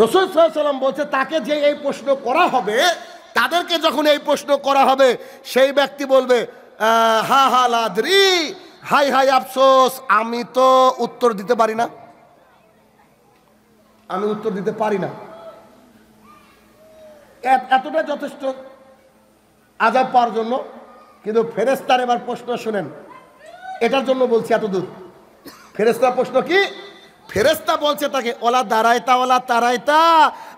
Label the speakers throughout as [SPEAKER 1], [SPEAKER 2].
[SPEAKER 1] রাসূল সাল্লাল্লাহু আলাইহি ওয়াসাল্লাম বলছে তাকে যে এই প্রশ্ন করা হবে, তাদেরকে যখন এই প্রশ্ন করা হবে, সেই ব্যক্তি বলবে হা হা লাদ্রি, হাই হাই আফসোস, আমি তো উত্তর দিতে পারি না, আমি উত্তর দিতে পারি না। এতটা যথেষ্ট আযাব পাওয়ার জন্য। কিন্তু ফেরেশতার এবার প্রশ্ন শুনেন, এটার জন্য বলছি এত দূর। ফেরেশতার প্রশ্ন কি? ফেরেশতা বলছে তাকে ওলা দাঁড়াইতা ওলা তারাইতা,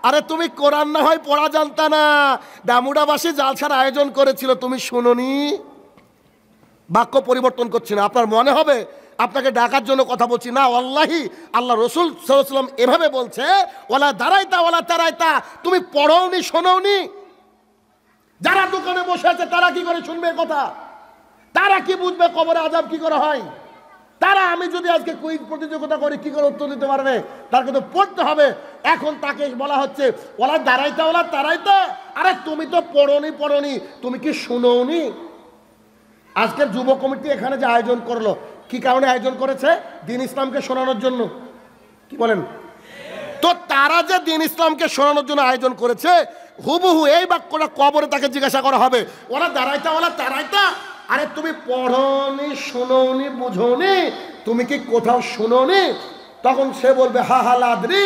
[SPEAKER 1] আরে তুমি কোরআন না হয় পড়া জানতা না, ডামুডাবাসী জালসার আয়োজন করেছিল, তুমি শুনোনি? বাক্য পরিবর্তন করছি না, আপনার মনে হবে আপনাকে ডাকার জন্য কথা বলছি না, আল্লাহি আল্লাহ রসুল সাল্লাল্লাহু আলাইহি ওয়াসাল্লাম এভাবে বলছে ওলা দাঁড়াইতা ওলা তারাইতা, তুমি পড়োনি শোনোনি? যারা দোকানে বসে আছে তারা কি করে শুনবে কথা? তারা কি বুঝবে কবরে আযাব কি করে হয়? তারা আমি যদি আজকে কুইজ প্রতিযোগিতা করি কি করে উত্তর দিতে পারবে? তার কিন্তু পড়তে হবে। এখন তাকে বলা হচ্ছে ওলা দাঁড়াইতা ওলা তারাইতা, আরে তুমি তো পড়োনি, তুমি কি শুনোনি? আজকের যুব কমিটি এখানে যে আয়োজন করলো, কি কারণে আয়োজন করেছে? দ্বীন ইসলামকে শোনানোর জন্য। কি বলেন? তো তারা যে দ্বীন ইসলামকে শোনানোর জন্য আয়োজন করেছে, হুবহু এই বাক্যটা কবরে তাকে জিজ্ঞাসা করা হবে ওরা দাঁড়াইতা ওলা তারাইতা, আরে তুমি পড়োনি শুনোনি বুঝোনি, তুমি কি কোথাও শুনোনি? তখন সে বলবে হা হা লাদ্রি।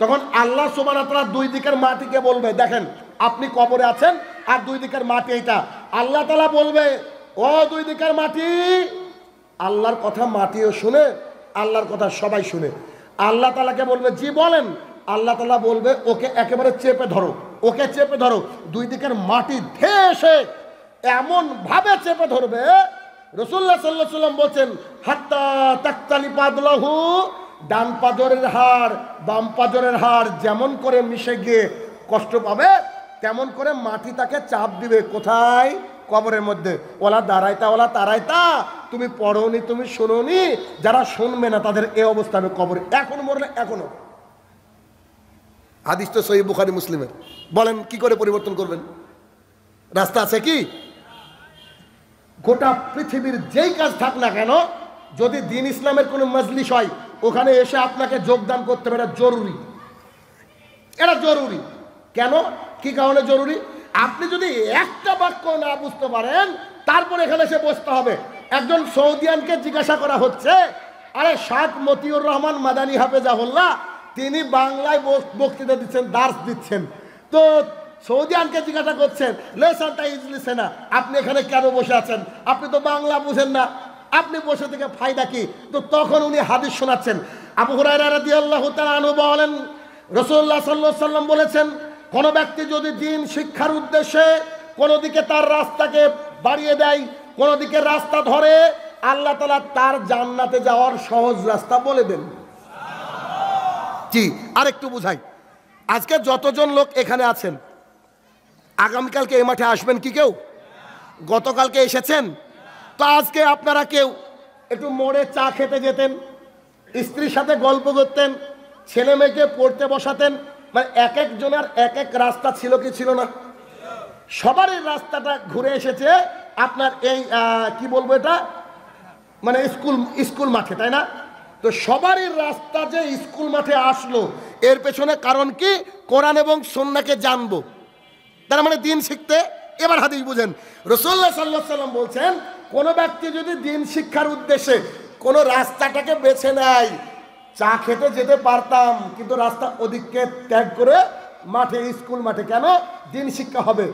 [SPEAKER 1] তখন আল্লাহ সুবহানাহু ওয়া তাআলা দুই দিকের মাটিকে বলবে, দেখেন আপনি কবরে আছেন আর দুই দিকের মাটি এইটা। আল্লাহ তাআলা বলবে ও দুই দিকের মাটি, আল্লাহর কথা মাটিও শুনে, আল্লাহর কথা সবাই শুনে। আল্লাহ তাআলাকে বলবে জি বলেন। আল্লাহ তাআলা বলবে ওকে একেবারে চেপে ধরো, ওকে চেপে ধরো। দুই দিকের মাটি ধেসে এমন ভাবে চেপে ধরবে, রাসূলুল্লাহ সাল্লাল্লাহু আলাইহি ওয়াসাল্লাম বলেন হাত্তা তাকতালি পাদলাহু, ডান পাজরের হাড় বাম পাজরের হাড় যেমন করে মিশে গিয়ে কষ্ট পাবে, তেমন করে মাটি তাকে চাপ দিবে। কোথায়? কবরের মধ্যে। ওলা দাঁড়াইতা ওলা তারাইতা, তুমি পড়োনি তুমি শোনোনি। যারা শুনবে না তাদের এই অবস্থা হবে কবরে, এখন মরলে এখনো। হাদিস তো সহিহ বুখারী মুসলিমের। বলেন কি করে পরিবর্তন করবেন? রাস্তা আছে কি? গোটা পৃথিবীর যেই কাজ থাক না কেন, যদি দ্বীন ইসলামের কোনো মজলিস হয়, ওখানে এসে আপনাকে যোগদান করতে হবে, এটা জরুরি। এটা জরুরি। কেন? কি কারণে জরুরি? আপনি যদি একটা বাক্য না বুঝতে পারেন, তারপর এখানে এসে বসতে হবে। একজন সৌদিয়ানকে জিজ্ঞাসা করা হচ্ছে, আরে শাহ মতিউর রহমান মাদানী হাফেজাহুল্লাহ, তিনি বাংলায় বক্তৃতা দিচ্ছেন, দার্স দিচ্ছেন। তো সৌদিয়ানকে জিজ্ঞাসা করছেন লেসানটা ইজলিসে না, আপনি এখানে কেন বসে আছেন? আপনি তো বাংলা বুঝেন না, আপনি বসে থেকে ফায়দা কি? তো তখন উনি হাদিস শোনাচ্ছেন। আবু হুরায়রা রাদিয়াল্লাহু তাআলা আনহু বলেন রাসূলুল্লাহ সাল্লাল্লাহু আলাইহি ওয়াসাল্লাম বলেছেন, কোন ব্যক্তি যদি দ্বীন শিক্ষার উদ্দেশ্যে কোন দিকে তার রাস্তাকে বাড়িয়ে দেয়, কোন দিকে রাস্তা ধরে, আল্লাহ তাআলা তার জান্নাতে যাওয়ার সহজ রাস্তা বলে দেন। জি, আরেকটু বুঝাই। আজকে যতজন লোক এখানে আছেন, আগামীকালকে এই মাঠে আসবেন কি কেউ? গতকালকে এসেছেন? তো আজকে আপনারা কেউ একটু মোড়ে চা খেতে যেতেন, স্ত্রীর সাথে গল্প করতেন, ছেলে মেয়েকে পড়তে বসাতেন, মানে এক একজনের এক এক রাস্তা ছিল কি ছিল না? সবারই রাস্তাটা ঘুরে এসেছে আপনার এই কি বলবো এটা, মানে স্কুল মাঠে, তাই না? তো সবারই রাস্তা যে স্কুল মাঠে আসলো, এর পেছনে কারণ কি? কোরআন এবং সুন্নাহকে জানবো, তার মানে দ্বীন শিখতে। এবার হাদিস বুঝেন। রাসূলুল্লাহ সাল্লাল্লাহু আলাইহি ওয়াসাল্লাম বলছেন, কোন ব্যক্তি যদি দ্বীন শিক্ষার উদ্দেশ্যে কোন রাস্তাটাকে বেছে নেয়, চা খেতে যেতে পারতাম কিন্তু রাস্তা ওদিককে ত্যাগ করে মাঠে, স্কুল মাঠে, কেন? দ্বীন শিক্ষা হবে।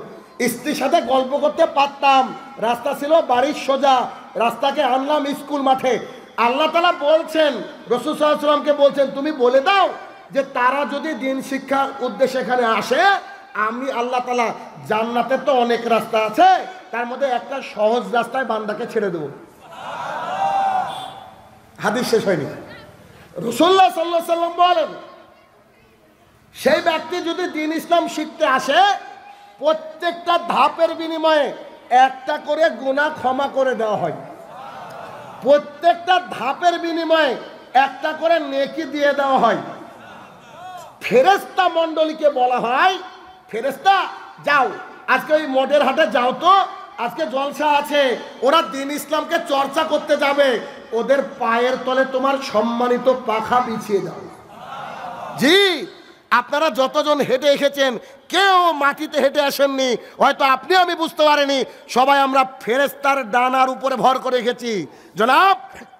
[SPEAKER 1] স্ত্রীর সাথে গল্প করতে পারতাম, রাস্তা ছিল বাড়ির সোজা, রাস্তাকে আনলাম স্কুল মাঠে। আল্লাহ তাআলা বলছেন, রাসূল সাল্লাল্লাহু আলাইহি ওয়াসাল্লামকে বলছেন, তুমি বলে দাও যে তারা যদি দ্বীন শিক্ষার উদ্দেশ্যে এখানে আসে, আমি আল্লাহ তাআলা জান্নাতের তো অনেক রাস্তা আছে, তার মধ্যে একটা সহজ রাস্তায় বান্দাকে ছেড়ে দেব। হাদিস শেষ হয়নি। রাসূলুল্লাহ সাল্লাল্লাহু আলাইহি ওয়াসাল্লাম বলেন, সেই ব্যক্তি যদি দ্বীন ইসলাম শিখতে আসে, প্রত্যেকটা ধাপের বিনিময়ে একটা করে গুনাহ ক্ষমা করে দেওয়া হয়। প্রত্যেকটা ধাপের বিনিময়ে একটা করে নেকি দিয়ে দেওয়া হয়। ফেরেশতা মণ্ডলীকে বলা হয়, ফেরেশতা যাও আজকে ওই মোড়ের হাটে যাও, তো আজকে জলসা আছে, ওরা দ্বীন ইসলামকে চর্চা করতে যাবে, ওদের পায়ের তলে তোমার সম্মানিত পাখা বিছিয়ে দাও। জি, আপনারা যতজন হেঁটে এসেছেন কেউ মাটিতে হেঁটে আসেননি, হয়তো আপনি আমি বুঝতে পারিনি, সবাই আমরা ফেরেশতার ডানার উপরে ভর করে এসেছি। জনাব,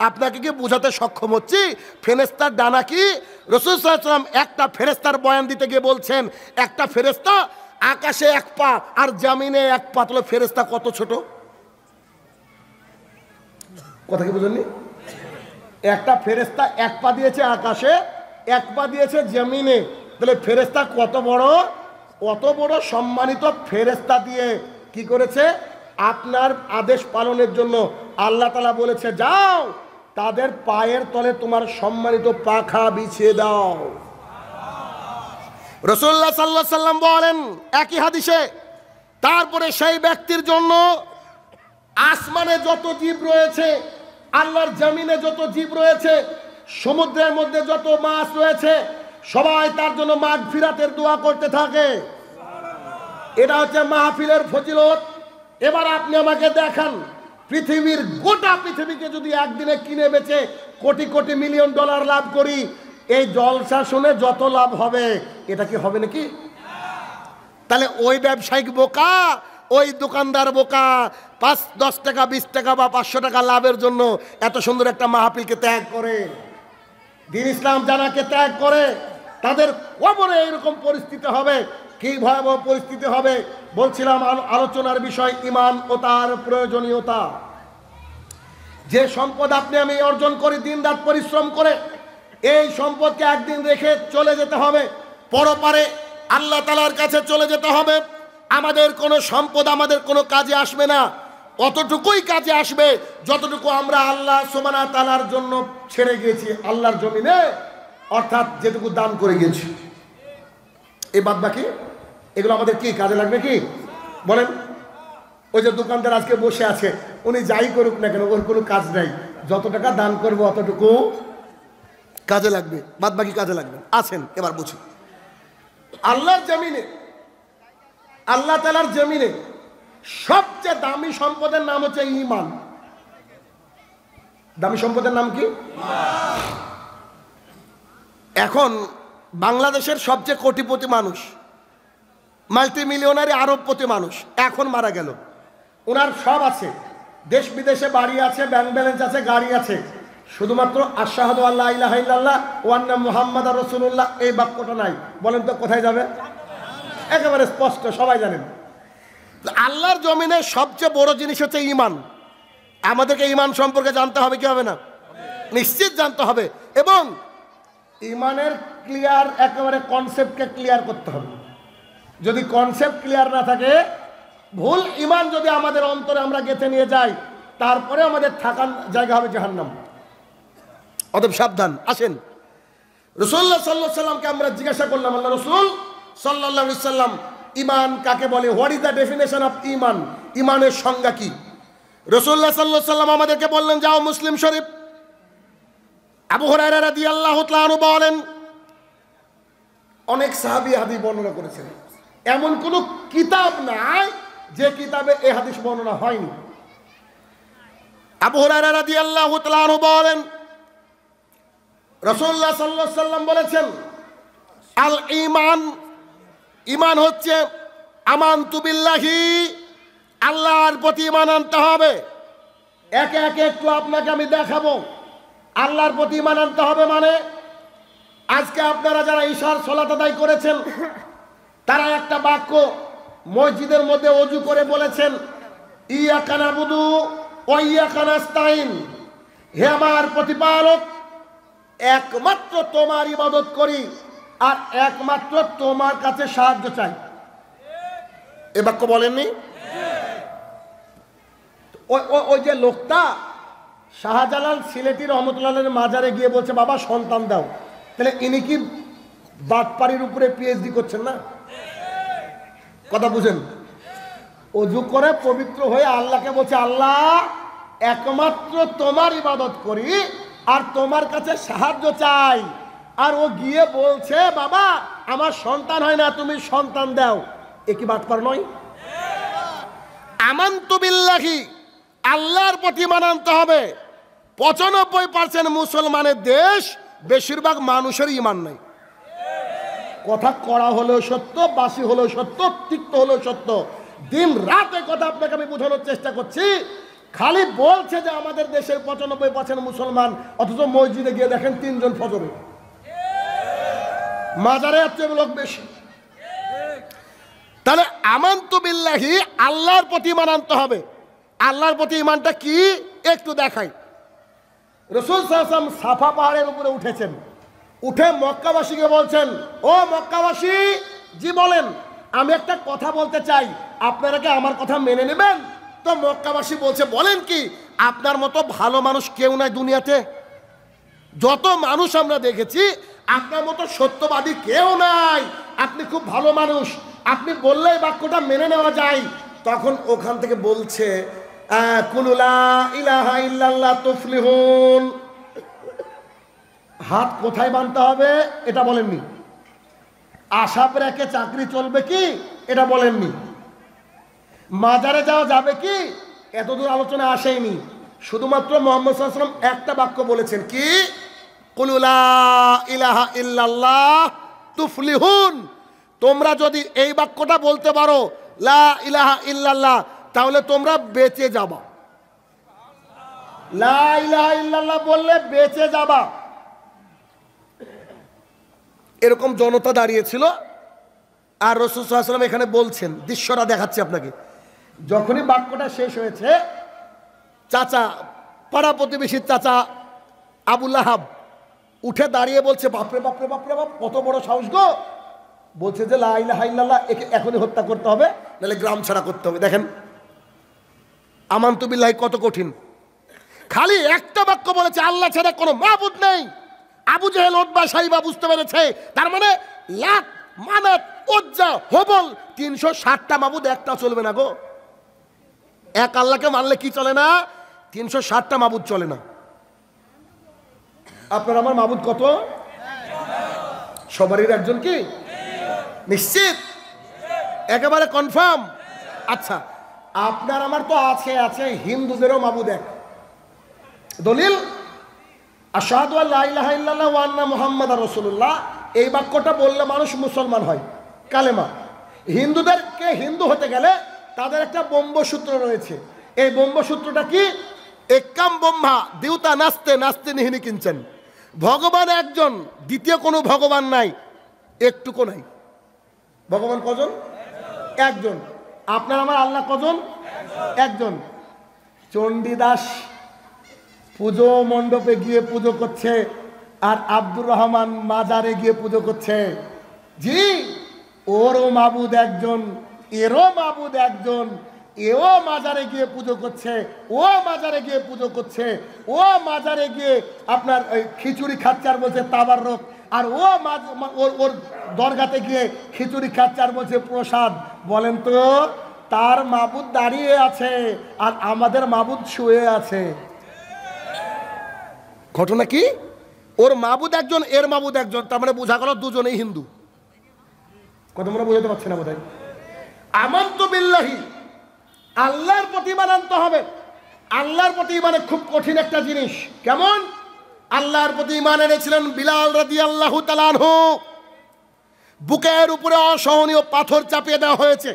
[SPEAKER 1] আপনাকে কি বোঝাতে সক্ষম হচ্ছি ফেরেশতার ডানা কি? রাসূল সাল্লাল্লাহু আলাইহি ওয়াসাল্লাম একটা ফেরেশতার বয়ান দিতে গিয়ে বলছেন, একটা ফেরেশতা আকাশে এক পা আর জমিনে এক পা, তাহলে ফেরেশতা কত ছোট? কথা কি বুঝেননি? একটা ফেরেশতা এক পা দিয়েছে আকাশে, এক পা দিয়েছে জমিনে, তাহলে ফেরেশতা কত বড়? অত বড় সম্মানিত ফেরেশতা দিয়ে কি করেছে? আপনার আদেশ পালনের জন্য আল্লাহ তাআলা বলেছে, যাও তাদের পায়ের তলে তোমার সম্মানিত পাখা বিছিয়ে দাও। রাসূলুল্লাহ সাল্লাল্লাহু আলাইহি সাল্লাম বলেন একই হাদিসে, তারপরে সেই ব্যক্তির জন্য আসমানে যত জীব রয়েছে, আল্লাহর জমিনে যত জীব রয়েছে, সমুদ্রের মধ্যে যত মাছ রয়েছে, সবাই তার জন্য মাগফিরাতের দোয়া করতে থাকে। এটা হচ্ছে মাহফিলের ফজিলত। এবার আপনি আমাকে দেখান, পৃথিবীর গোটা পৃথিবীকে যদি একদিনে কিনে বেচে কোটি কোটি মিলিয়ন ডলার লাভ করি, এই জলসা শুনে যত লাভ হবে, এটা কি হবে নাকি? তাহলে ওই ব্যবসায়িক বোকা, ওই দোকানদার বোকা 5-10 টাকা 20 টাকা বা 500 টাকা লাভের জন্য এত সুন্দর একটা মাহফিলকে ত্যাগ করে, দ্বীন ইসলাম জানাকে ত্যাগ করে, তাদের কবরে এরকম পরিস্থিতি হবে। কি ভয়াবহ পরিস্থিতি হবে! বলছিলাম আলোচনার বিষয় ঈমান ও তার প্রয়োজনীয়তা। যে সম্পদ আপনি আমি অর্জন করি দিনরাত পরিশ্রম করে, এই সম্পদকে একদিন রেখে চলে যেতে হবে, পরপারে আল্লাহ তাআলার কাছে চলে যেতে হবে। আমাদের কোনো সম্পদ আমাদের কোনো কাজে আসবে না, অতটুকুই কাজে আসবে যতটুকু আমরা আল্লাহ সুবহানাহু ওয়া তাআলার জন্য ছেড়ে গিয়েছি আল্লাহর জমিনে, অর্থাৎ যেটুকু দান করে গেছি। এই বাদ বাকি এগুলো আমাদের কি কাজে লাগবে? কি বলেন? ওই যে দোকানদার আজকে বসে আছে, উনি যাই করুক না কেন, ওর কোনো কাজ নাই, যত টাকা দান করবো অতটুকু কাজে লাগবে, বাদ বাকি কাজে লাগবে। আসেন এবার বুঝি, আল্লাহর জমিনে, আল্লাহ তাআলার জমিনে সবচেয়ে দামি সম্পদের নাম হচ্ছে ঈমান। দামি সম্পদের নাম কি? এখন বাংলাদেশের সবচেয়ে কোটিপতি মানুষ, মাল্টি মিলিয়নারি আরবপতি মানুষ এখন মারা গেল, ওনার সব আছে, দেশ বিদেশে বাড়ি আছে, ব্যাংক ব্যালেন্স আছে, গাড়ি আছে, শুধুমাত্র আশহাদু আল্লা ইলাহা ইল্লাল্লাহ ওয়া আন্না মুহাম্মাদার রাসূলুল্লাহ এই বাক্যটা নাই। বলেন তো কোথায় যাবে? একেবারে স্পষ্ট, সবাই জানেন। আল্লাহর জমিনে সবচেয়ে বড় জিনিস হচ্ছে ঈমান। আমাদেরকে ঈমান সম্পর্কে জানতে হবে কি হবে না? নিশ্চিত জানতে হবে, এবং ঈমানের ক্লিয়ার একেবারে কনসেপ্টকে ক্লিয়ার করতে হবে। যদি কনসেপ্ট ক্লিয়ার না থাকে, ভুল ঈমান যদি আমাদের অন্তরে আমরা গেঁথে নিয়ে যাই, তারপরে আমাদের থাকার জায়গা হবে জাহান্নাম। অতএব সাবধান। আসেন, রাসূলুল্লাহ সাল্লাল্লাহু আলাইহি সাল্লামকে আমরা জিজ্ঞাসা করলাম, আল্লাহ রাসূল সাল্লাল্লাহু আলাইহি সাল্লাম, ঈমান কাকে বলে? What is the definition of ঈমান? ঈমানের সংজ্ঞা কি? রাসূলুল্লাহ সাল্লাল্লাহু আলাইহি সাল্লাম আমাদেরকে বললেন, যাও মুসলিম শরীফ, আবু হুরায়রা রাদিয়াল্লাহু তাআলা আনহু বলেন, অনেক সাহাবী হাদিস বর্ণনা করেছেন, এমন কোন কিতাব নাই যে কিতাবে এই হাদিস বর্ণনা হয়নি। আবু হুরায়রা রাদিয়াল্লাহু তাআলা আনহু বলেন, রাসূলুল্লাহ সাল্লাল্লাহু আলাইহি সাল্লাম বলেছেন, আল ঈমান, ঈমান হচ্ছে আমানতু বিল্লাহি, আল্লাহর প্রতি ঈমান আনতে হবে। একে একে একটু আপনাকে আমি দেখাবো আল্লাহর প্রতি ঈমান আনতে হবে মানে। আজকে আপনারা যারা ঈশার সালাত আদায় করেছেন, তারা একটা বাক্য মসজিদের মধ্যে ওযু করে বলেছেন, ইয়াকা নাবুদু ওয়া ইয়াকা নাস্তাইন, হে আমার প্রতিপালক, একমাত্র তোমার ইবাদত করি আর একমাত্র তোমার কাছে সাহায্য চাই। এ বাক্য বলেননি? ওই যে লোকটা শাহজালাল সিলেটি রহমতুল্লাহের মাজারে গিয়ে বলছে, বাবা সন্তান দাও, তাহলে ইনি কি বাটপাড়ির উপরে পিএইচডি করছেন না? কথা বুঝেন? ওযু করে পবিত্র হয়ে আল্লাহকে বলছে, আল্লাহ একমাত্র তোমার ইবাদত করি আর তোমার কাছে সাহায্য চাই। আর ও গিয়ে বলছে, বাবা আমার সন্তান হয় না, তুমি সন্তান দাও। এ কি বাটপার নয়? আমানতু বিল্লাহি, আল্লাহর প্রতি ঈমান আনতে হবে। 95% মুসলমানের দেশ, বেশিরভাগ মানুষের ঈমান নাই। কথা কড়া হলেও সত্য, বাসি হলেও সত্য, তিক্ত হলেও সত্য। দিন রাতে কথা আপনাকে আমি বোঝানোর চেষ্টা করছি। খালি বলছে যে আমাদের দেশের 95% মুসলমান, অথচ মসজিদে গিয়ে দেখেন 3 জন ফজরে, মাজারে আছে লোক বেশি। তাহলে আমানতু বিল্লাহি, আল্লাহর প্রতি ঈমান আনতে হবে। আল্লাহর প্রতি ঈমানটা কি একটু দেখাই। রাসূল সাল্লাল্লাহু আলাইহি ওয়াসাল্লাম সাফা পাহাড়ের উপরে উঠেছেন, উঠে মক্কাবাসীকে বলছেন, ও মক্কাবাসী, জি বলেন, আমি একটা কথা বলতে চাই, আপনারা কি আমার কথা মেনে নেবেন? তো মক্কাবাসী বলছে, বলেন কি? আপনার মতো ভালো মানুষ কেউ নাই দুনিয়াতে, যত মানুষ আমরা দেখেছি আপনার মতো সত্যবাদী কেউ নাই, আপনি খুব ভালো মানুষ, আপনি বললেই বাক্যটা মেনে নেওয়া যায়। তখন ওখান থেকে বলছে, কুলু লা ইলাহা ইল্লাল্লাহ তুফলিহুন। হাত কোথায় বাঁধতে হবে এটা বলেননি, আশাপ রেখে চাকরি চলবে কি এটা বলেননি, মাজারে যাওয়া যাবে কি এতদূর আলোচনা আসেনি। শুধুমাত্র মুহাম্মদ সাল্লাল্লাহু আলাইহি ওয়াসাল্লাম একটা বাক্য বলেছেন, কি? কুলু লা ইলাহা ইল্লাল্লাহ তুফলিহুন। তোমরা যদি এই বাক্যটা বলতে পারো, লা ইলাহা ইল্লাল্লাহ, তাহলে তোমরা বেঁচে যাবা। লা ইলাহা ইল্লাল্লাহ বললে বেঁচে যাবা। এরকম জনতা দাঁড়িয়েছিল, আর রাসূল সাল্লাল্লাহু আলাইহি ওয়াসাল্লাম এখানে বলছেন, দৃশ্যটা দেখাচ্ছি আপনাকে। যখনই বাক্যটা শেষ হয়েছে, চাচা, পাড়া প্রতিবেশীর চাচা আবু লাহাব উঠে দাঁড়িয়ে বলছে, বাপরে বাপরে বাপরে বাপ, কত বড় সাহস গো! বলছে যে লা ইলাহা ইল্লাল্লাহ, একে এখনই হত্যা করতে হবে, নাহলে গ্রাম ছাড়া করতে হবে। দেখেন আমানতু বিল্লাহি কত কঠিন। খালি একটা বাক্য বলেছে, আল্লাহ ছাড়া কোনো মাবুদ নেই। আবু জেহেল, উতবা, সাইবা বুঝতে পেরেছে, তার মানে লাত, মানাত, উজ্জা, হবল, 360টা মাবুদ, একটা চলবে না গো। এক আল্লাহকে মানলে কি চলে না? 360টা মাবুদ চলে না। আপনার আমার মাবুদ কত? সবারই একজন, কি নিশ্চিত? একেবারে কনফার্ম? আচ্ছা, আপনার আমার তো আছে, আছে হিন্দুদেরও মাবুদ এক। দলিল আশহাদু আল্লা ইলাহা ইল্লাল্লাহ ওয়া আন্না মুহাম্মাদার রাসূলুল্লাহ। এই বাক্যটা বললে মানুষ মুসলমান হয়, কালেমা। হিন্দুদেরকে হিন্দু হতে গেলে তাদের একটা ব্রহ্মসূত্র রয়েছে। এই ব্রহ্মসূত্রটা কি? একাম ব্রহ্মা দেউতা নাস্তে নাস্তে নিহিনি কিঞ্চন। ভগবান একজন, দ্বিতীয় কোনো ভগবান নাই, একটুকু নাই। ভগবান কজন? একজন। আপনার আমার আল্লাহ কজন? একজন। চণ্ডীদাস পুজো মণ্ডপে গিয়ে পুজো করছে, আর আব্দুর রহমান মাজারে গিয়ে পুজো করছে। জি, ওরও মাবুদ একজন, এরও মাবুদ একজন। এও মাজারে গিয়ে পুজো করছে, ও মাজারে গিয়ে পুজো করছে, ও মাজারে গিয়ে আপনার খিচুড়ি খাচ্ছে আর বলছে তাবাররুক, আর ও ওর দরগাতে গিয়ে খিচুড়ি খাচ্ছে আর বলছে প্রসাদ। বলেন তো, তার মাবুদ দাঁড়িয়ে আছে আর আমাদের মাবুদ শুয়ে আছে। ঘটনা কি? ওর মাবুদ একজন, এর মাবুদ একজন, তার মানে বোঝা গেল দুজনেই হিন্দু। কথা আমরা বোঝাতে পারছি না বোধহয়। আমানতু বিল্লাহি, আল্লাহর প্রতি ঈমান আনতে হবে। আল্লাহর প্রতি ঈমানে খুব কঠিন একটা জিনিস। কেমন? আল্লাহর প্রতি ঈমান এনেছিলেন বিলাল রাদিয়াল্লাহু তাআলা আনহু। বুকের উপরে অসহনীয় পাথর চাপিয়ে দেওয়া হয়েছে,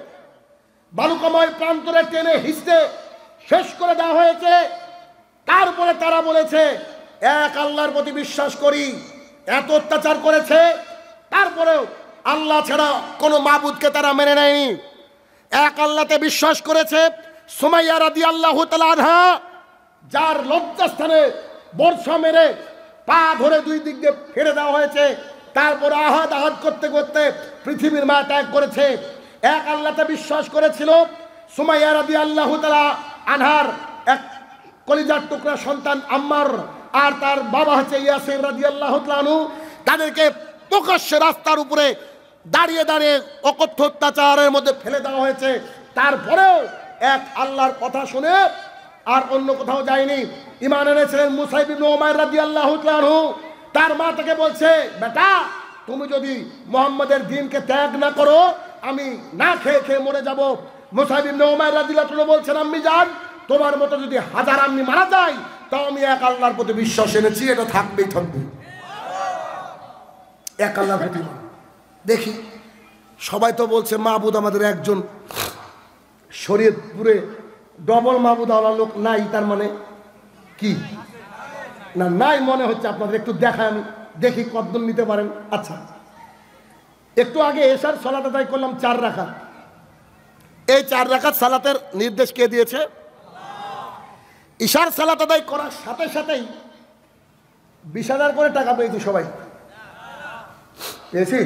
[SPEAKER 1] বালুকাময় প্রান্তরে টেনে হিঁচড়ে শেষ করে দেওয়া হয়েছে। তারপরে তারা বলেছে, এক আল্লাহর প্রতি বিশ্বাস করি। এত অত্যাচার করেছে, তারপরেও আল্লাহ ছাড়া কোনো মাবুদকে তারা মেনে নেয়নি, এক আল্লাহতে বিশ্বাস করেছে। সুমাইয়া রাদিয়াল্লাহু তাআলা আনহা, যার লজ্জাস্থানে বর্ষা মেরে পা ধরে দুই দিক দিয়ে ফেলে দেওয়া হয়েছে, তারপর আহাদ আহাদ করতে করতে পৃথিবীর মায়া ত্যাগ করেছে, এক আল্লাহতে বিশ্বাস করেছিল। সুমাইয়া রাদিয়াল্লাহু তাআলা আনহার এক কলিজার টুকরা সন্তান আম্মার, আর তার বাবা হচ্ছে ইয়াসির রাদিয়াল্লাহু তাআলা আনহু। তাদেরকে প্রকাশ্যে রাস্তার উপরে দাঁড়িয়ে দাঁড়িয়ে অকথ্য অত্যাচারের মধ্যে ফেলে দেওয়া হয়েছে। তারপরেও এক আল্লাহর কথা শুনে আর অন্য কোথাও যায়নি। ঈমান এনেছিলেন মুসাইব ইবনে উমাইর রাদিয়াল্লাহু তাআলা আনহু। তার মা তাকে বলছে, বেটা, তুমি যদি মুহাম্মাদের দ্বীনকে ত্যাগ না করো, আমি না খেয়ে খেয়ে মরে যাব। মুসাইব ইবনে উমাইর রাদিয়াল্লাহু তাআলা বলছেন, আম্মি জান, তোমার মতো যদি হাজার আম্মি মারা যায়, তাও আমি এক আল্লাহর প্রতি বিশ্বাস এনেছি, এটা থাকবেই থাকবে। এক আল্লাহর প্রতি দেখি সবাই তো বলছে মাহবুদ আমাদের একজন, শরীয়তপুরে ডবল মাহবুদ আওয়ালা লোক নাই, তার মানে কি না নাই মনে হচ্ছে আপনাদের। একটু দেখায় আমি দেখি কতদূর নিতে পারেন। আচ্ছা, একটু আগে এশার সালাত আদায় করলাম 4 রাকাত। এই 4 রাকাত সালাতের নির্দেশ কে দিয়েছে? ইশার সালাত আদায় করার সাথে সাথেই 20,000 করে টাকা পেয়েছি সবাই, পেয়েছি।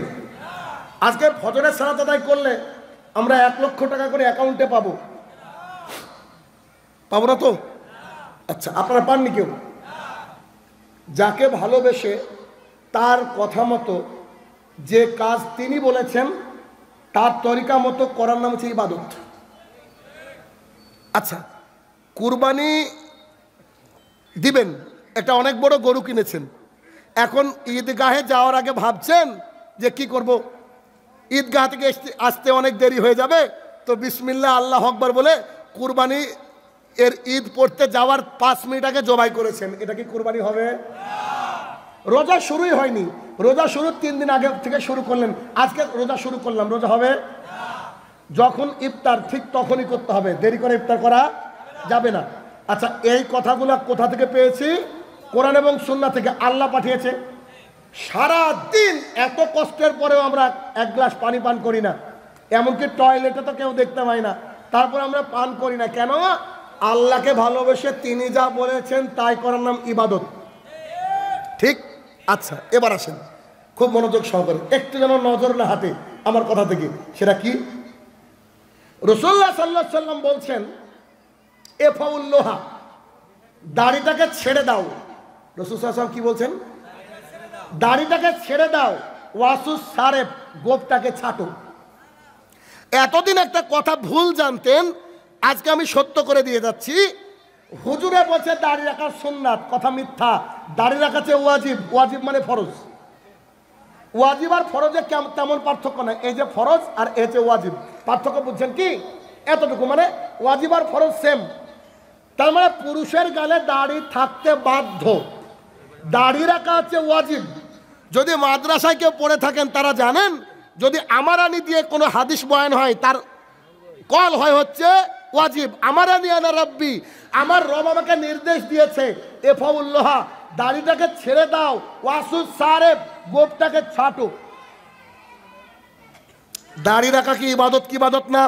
[SPEAKER 1] আজকে ফজরের সালাত আদায় করলে আমরা 1 লক্ষ টাকা করে অ্যাকাউন্টে পাবো, পাবো না তো? আচ্ছা, আপনারা পাননি কেউ? যাকে ভালোবেসে তার কথা মতো যে কাজ তিনি বলেছেন তার তরিকা মতো করার নাম হচ্ছে ইবাদত। আচ্ছা, কুরবানি দিবেন, একটা অনেক বড় গরু কিনেছেন, এখন ঈদগাহে যাওয়ার আগে ভাবছেন যে কি করব, ঈদগাহ থেকে আসতে অনেক দেরি হয়ে যাবে, তো বিসমিল্লাহ আল্লাহ আকবার বলে কুরবানি এর ঈদ পড়তে যাওয়ার 5 মিনিট আগে জবাই করেছেন, এটা কি কুরবানি হবে? রোজা শুরুই হয়নি, রোজা শুরু 3 দিন আগে থেকে শুরু করলেন, আজকে রোজা শুরু করলাম, রোজা হবে? যখন ইফতার ঠিক তখনই করতে হবে, দেরি করে ইফতার করা যাবে না। আচ্ছা, এই কথাগুলো কোথা থেকে পেয়েছি? কোরআন এবং সুন্নাহ থেকে। আল্লাহ পাঠিয়েছে। সারা দিন এত কষ্টের পরেও আমরা 1 গ্লাস পানি পান করি না, এমনকি টয়লেটে তো কেউ দেখতে পাই না, তারপর আমরা পান করি না কেন? আল্লাহকে ভালোবেসে তিনি যা বলেছেন তাই করার নাম ইবাদত, ঠিক? আচ্ছা, এবার আসেন খুব মনোযোগ সহকারে, একটু যেন নজর না হাতে আমার কথা থেকে। সেটা কি? রাসূলুল্লাহ সাল্লাল্লাহু আলাইহি ওয়াসাল্লাম বলছেন এফাউল্লোহা, দাড়িটাকে ছেড়ে দাও। রাসূল সাল্লাল্লাহু আলাইহি ওয়াসাল্লাম কি বলছেন? দাড়িটাকে ছেড়ে দাও। ওয়াসুস সারেফ, গোপটাকে ছাটো। এতদিন একটা কথা ভুল জানতেন, আজকে আমি সত্য করে দিয়ে যাচ্ছি। হুজুরে বলছে দাড়ি রাখা সুন্নাত, কথা মিথ্যা। দাড়ি রাখা হচ্ছে ওয়াজিব, ওয়াজিব মানে ফরজ। ওয়াজিব আর ফরজে তেমন পার্থক্য নাই, এই যে ফরজ আর এই যে ওয়াজিব, পার্থক্য বুঝছেন কি? এতটুকু, মানে ওয়াজিব আর ফরজ সেম। তার মানে পুরুষের গালে দাড়ি থাকতে বাধ্য, দাড়ি রাখা হচ্ছে ওয়াজিব। যদি মাদ্রাসায় কেউ পড়ে থাকেন তারা জানেন, যদি আমারানি দিয়ে কোনো হাদিস বয়ান হয় তার কল হয় হচ্ছে ওয়াজিব। আমারানি আনা রাব্বি, আমার রব আমাকে নির্দেশ দিয়েছে এফাউল্লাহা, দাড়িটাকে ছেড়ে দাও। ওয়াসুস সারেফ, গোপটাকে ছাটো। দাড়ি রাখা কি ইবাদত কি ইবাদত না?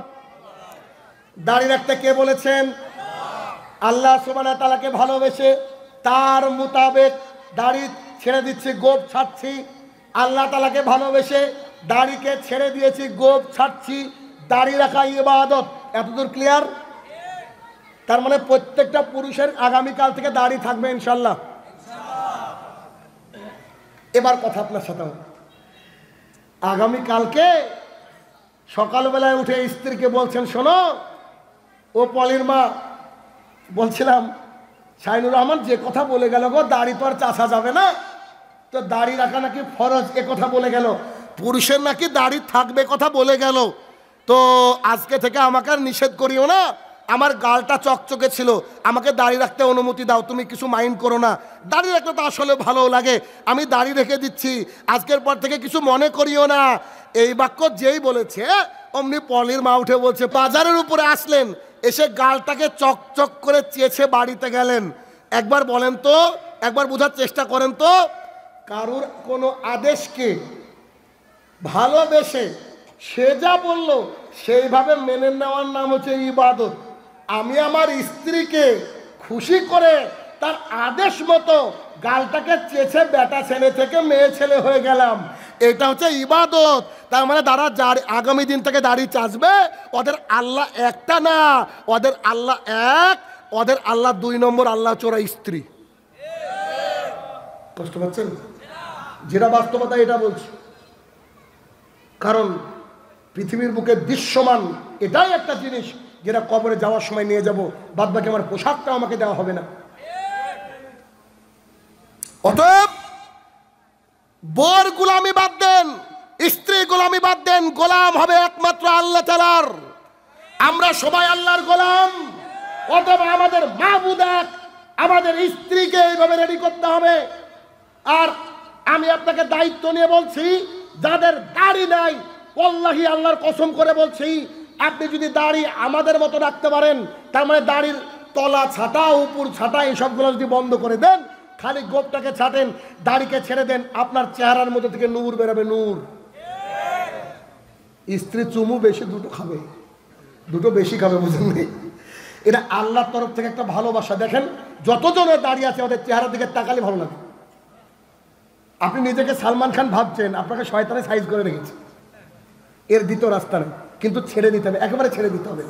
[SPEAKER 1] দাড়ি রাখতে কে বলেছেন? আল্লাহ সুবহানাহু ওয়া তাআলাকে ভালোবেসে তার মোতাবেক দাড়ি ছেড়ে দিচ্ছি, গোপ ছাড়ছি। আল্লাহ তাআলাকে ভালোবেসে দাড়িকে ছেড়ে দিয়েছি, গোপ ছাড়ছি। দাড়ি রাখা ইবাদত। এতদূর ক্লিয়ার? তার মানে প্রত্যেকটা পুরুষের আগামীকাল থেকে দাড়ি থাকবে ইনশাল্লাহ। এবার কথা আপনার সাথে, আগামীকালকে সকালবেলায় উঠে স্ত্রীকে বলছেন, শোনো ও পলির মা, বলছিলাম শাইনুর রহমান যে কথা বলে গেল গো, দাড়ি তো আর চাষা যাবে না, তো দাড়ি রাখা নাকি ফরজ, এ কথা বলে গেল। পুরুষের নাকি দাড়ি থাকবে কথা বলে গেল, তো আজকে থেকে আমাকে আর নিষেধ করিও না। আমার গালটা চকচকে ছিল, আমাকে দাড়ি রাখতে অনুমতি দাও, তুমি কিছু মাইন্ড করো না। দাড়ি রাখলে তো আসলে ভালো লাগে, আমি দাড়ি রেখে দিচ্ছি, আজকের পর থেকে কিছু মনে করিও না। এই বাক্য যেই বলেছে অমনি পলির মা উঠে বলছে, বাজারের উপরে আসলেন, এসে গালটাকে চকচক করে চেয়েছে বাড়িতে গেলেন। একবার বলেন তো, একবার বোঝার চেষ্টা করেন তো, কারুর কোনো আদেশকে ভালোবেসে সে যা বলল সেইভাবে মেনে নেওয়ার নাম হচ্ছে ইবাদত। আমি আমার স্ত্রীকে খুশি করে তার আদেশ মতো গালটাকে চেয়েছে বেটা ছেলে থেকে মেয়ে ছেলে হয়ে গেলাম, এটা হচ্ছে ইবাদত। তার মানে তারা যার আগামী দিন থেকে দাড়ি চাচবে, ওদের আল্লাহ একটা না, ওদের আল্লাহ এক, ওদের আল্লাহ 2 নম্বর আল্লাহ চোরা স্ত্রী। কষ্ট পাচ্ছেন? যেটা বাস্তবতা এটা বলছি, কারণ পৃথিবীর বুকে দৃশ্যমান এটাই একটা জিনিস যেটা কবরে যাওয়ার সময় নিয়ে যাব, বাদ বাকি আমার পোশাকটা আমাকে দেওয়া হবে না। অতএব বর গোলামি বাদ দেন, স্ত্রী গোলামি বাদ দেন, গোলাম হবে একমাত্র আল্লাহ তাআলার। আমরা সবাই আল্লাহর গোলাম। অতএব আমাদের মাবুদ এক, আমাদের স্ত্রীকে এইভাবে রেডি করতে হবে। আর আমি আপনাকে দায়িত্ব নিয়ে বলছি, যাদের দাড়ি নাই, ওয়াল্লাহি আল্লাহর কসম করে বলছি, আপনি যদি দাড়ি আমাদের মতো রাখতে পারেন, তার মানে দাড়ির তলা ছাটা উপর ছাটা এসবগুলো যদি বন্ধ করে দেন, খালি গোপটাকে ছাটেন, দাড়িকে ছেড়ে দেন, আপনার চেহারার মধ্যে থেকে নূর বেরোবে, নূর। স্ত্রী চুমু বেশি দুটো খাবে, দুটো বেশি খাবে, বুঝলেন নেই? এটা আল্লাহর তরফ থেকে একটা ভালোবাসা। দেখেন যতজনের দাঁড়িয়ে আছে ওদের চেহারার দিকে তাকালে ভালো লাগে। আপনি নিজেকে সালমান খান ভাবছেন, আপনাকে শয়তানে সাইজ করে রেখেছে, এর দ্বিতীয় রাস্তা নেই, কিন্তু ছেড়ে দিতে হবে, একেবারে ছেড়ে দিতে হবে।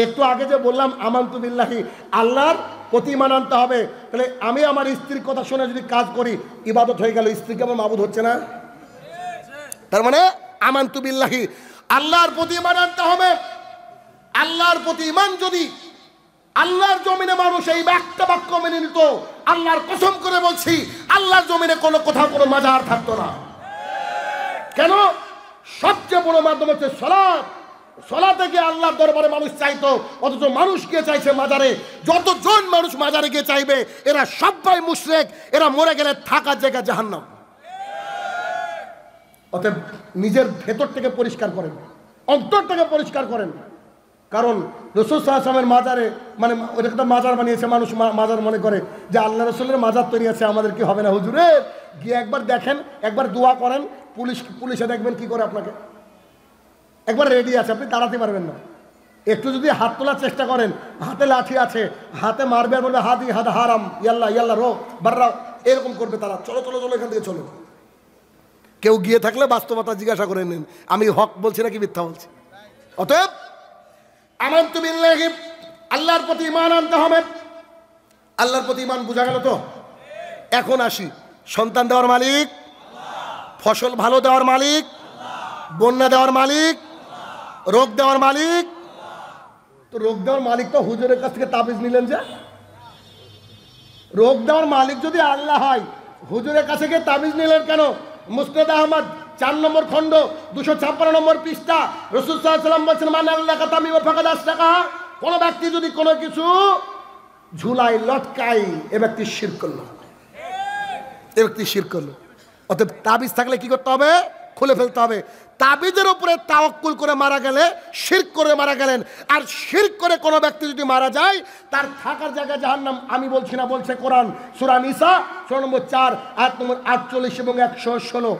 [SPEAKER 1] একটু আগে যে বললাম আমানতু বিল্লাহি, আল্লাহর প্রতি ঈমান আনতে হবে, তাহলে আমি আমার স্ত্রীর কথা শুনে যদি কাজ করি, ইবাদত হয়ে গেল, স্ত্রীকে আমার মাবুদ হচ্ছে না? তার মানে আমানতু বিল্লাহি, আল্লাহর প্রতি ঈমান আনতে হবে। আল্লাহর প্রতি ঈমান যদি আল্লাহর জমিনে মানুষ এই একটা বাক্য মেনে নিত, আল্লাহর কসম করে বলছি আল্লাহর জমিনে কোনো কোথাও কোনো মাজার থাকতো না। কেন? সবচেয়ে বড় মাধ্যম হচ্ছে সালাত। সালাতে গিয়ে আল্লাহর দরবারে মানুষ চাইতো, অথচ মানুষ গিয়ে চাইছে মাজারে। যতজন মানুষ মাজারে গিয়ে চাইবে, এরা সবাই মুশরিক, এরা মরে গেলে থাকার জায়গা জাহান্নাম। অতএব নিজের ভেতর থেকে পরিষ্কার করেন, অন্তর থেকে পরিষ্কার করেন। কারণ রাসূল সাল্লাল্লাহু আলাইহি ওয়াসাল্লামের মাজারে, মানে ওটা একটা মাজার বানিয়েছে মানুষ, মাজার মনে করে যে আল্লাহ রাসূলের মাজার তৈরি আছে, আমাদের কি হবে না? হুজুরের গিয়ে একবার দেখেন, একবার দোয়া করেন, পুলিশে দেখবেন কি করে আপনাকে। একবার রেডি আছে, আপনি দাঁড়াতে পারবেন না। একটু যদি হাত তোলার চেষ্টা করেন, হাতে লাঠি আছে, হাতে মারবে আর বলবে হাদি হাত হারাম, ইয়াল্লা ইয়াল্লা রো বাররাও, এরকম করবে তারা। চলো চলো চলো, এখান থেকে চলো। কেউ গিয়ে থাকলে বাস্তবতা জিজ্ঞাসা করে নিন, আমি হক বলছি নাকি মিথ্যা বলছি। অতএব আমানতু বিল্লাহি, আল্লাহর প্রতি ঈমান আনতে হবে। আল্লাহর প্রতি ঈমান বোঝা গেল তো? এখন আসি, সন্তান দেওয়ার মালিক, ফসল ভালো দেওয়ার মালিক, বন্যা দেওয়ার মালিক, রোগ দেওয়ার মালিক। তো রোগ দেওয়ার মালিক তো হুজুরের কাছ থেকে তাবিজ নিলেন যে? রোগ দেওয়ার মালিক যদি আল্লাহ হয়, হুজুরের কাছে গিয়ে তাবিজ নিলেন কেন? মুসনাদ আহমদ 4 নম্বর খণ্ড 256 নম্বর পৃষ্ঠা, রাসূল সাল্লাল্লাহু আলাইহি ওয়াসাল্লাম বলেছেন, মান আল্লাকা তামিম ফাকাদ আশরাকা। কোন ব্যক্তি যদি কোনো কিছু ঝুলাই লটকাই, এ ব্যক্তি শিরক করলো, এ ব্যক্তি শিরক করলো। অতএব তাবিজ থাকলে কি করতে হবে? খুলে ফেলতে হবে। তাবিজের উপরে তাওয়াক্কুল করে মারা গেলে শিরক করে মারা গেলেন। আর শিরক করে কোনো ব্যক্তি যদি মারা যায়, তার থাকার জায়গা জাহান্নাম। আমি বলছি না, বলছে কোরআন, সূরা নিসা সূরা নম্বর 4 আয়াত নম্বর 48 এবং 116।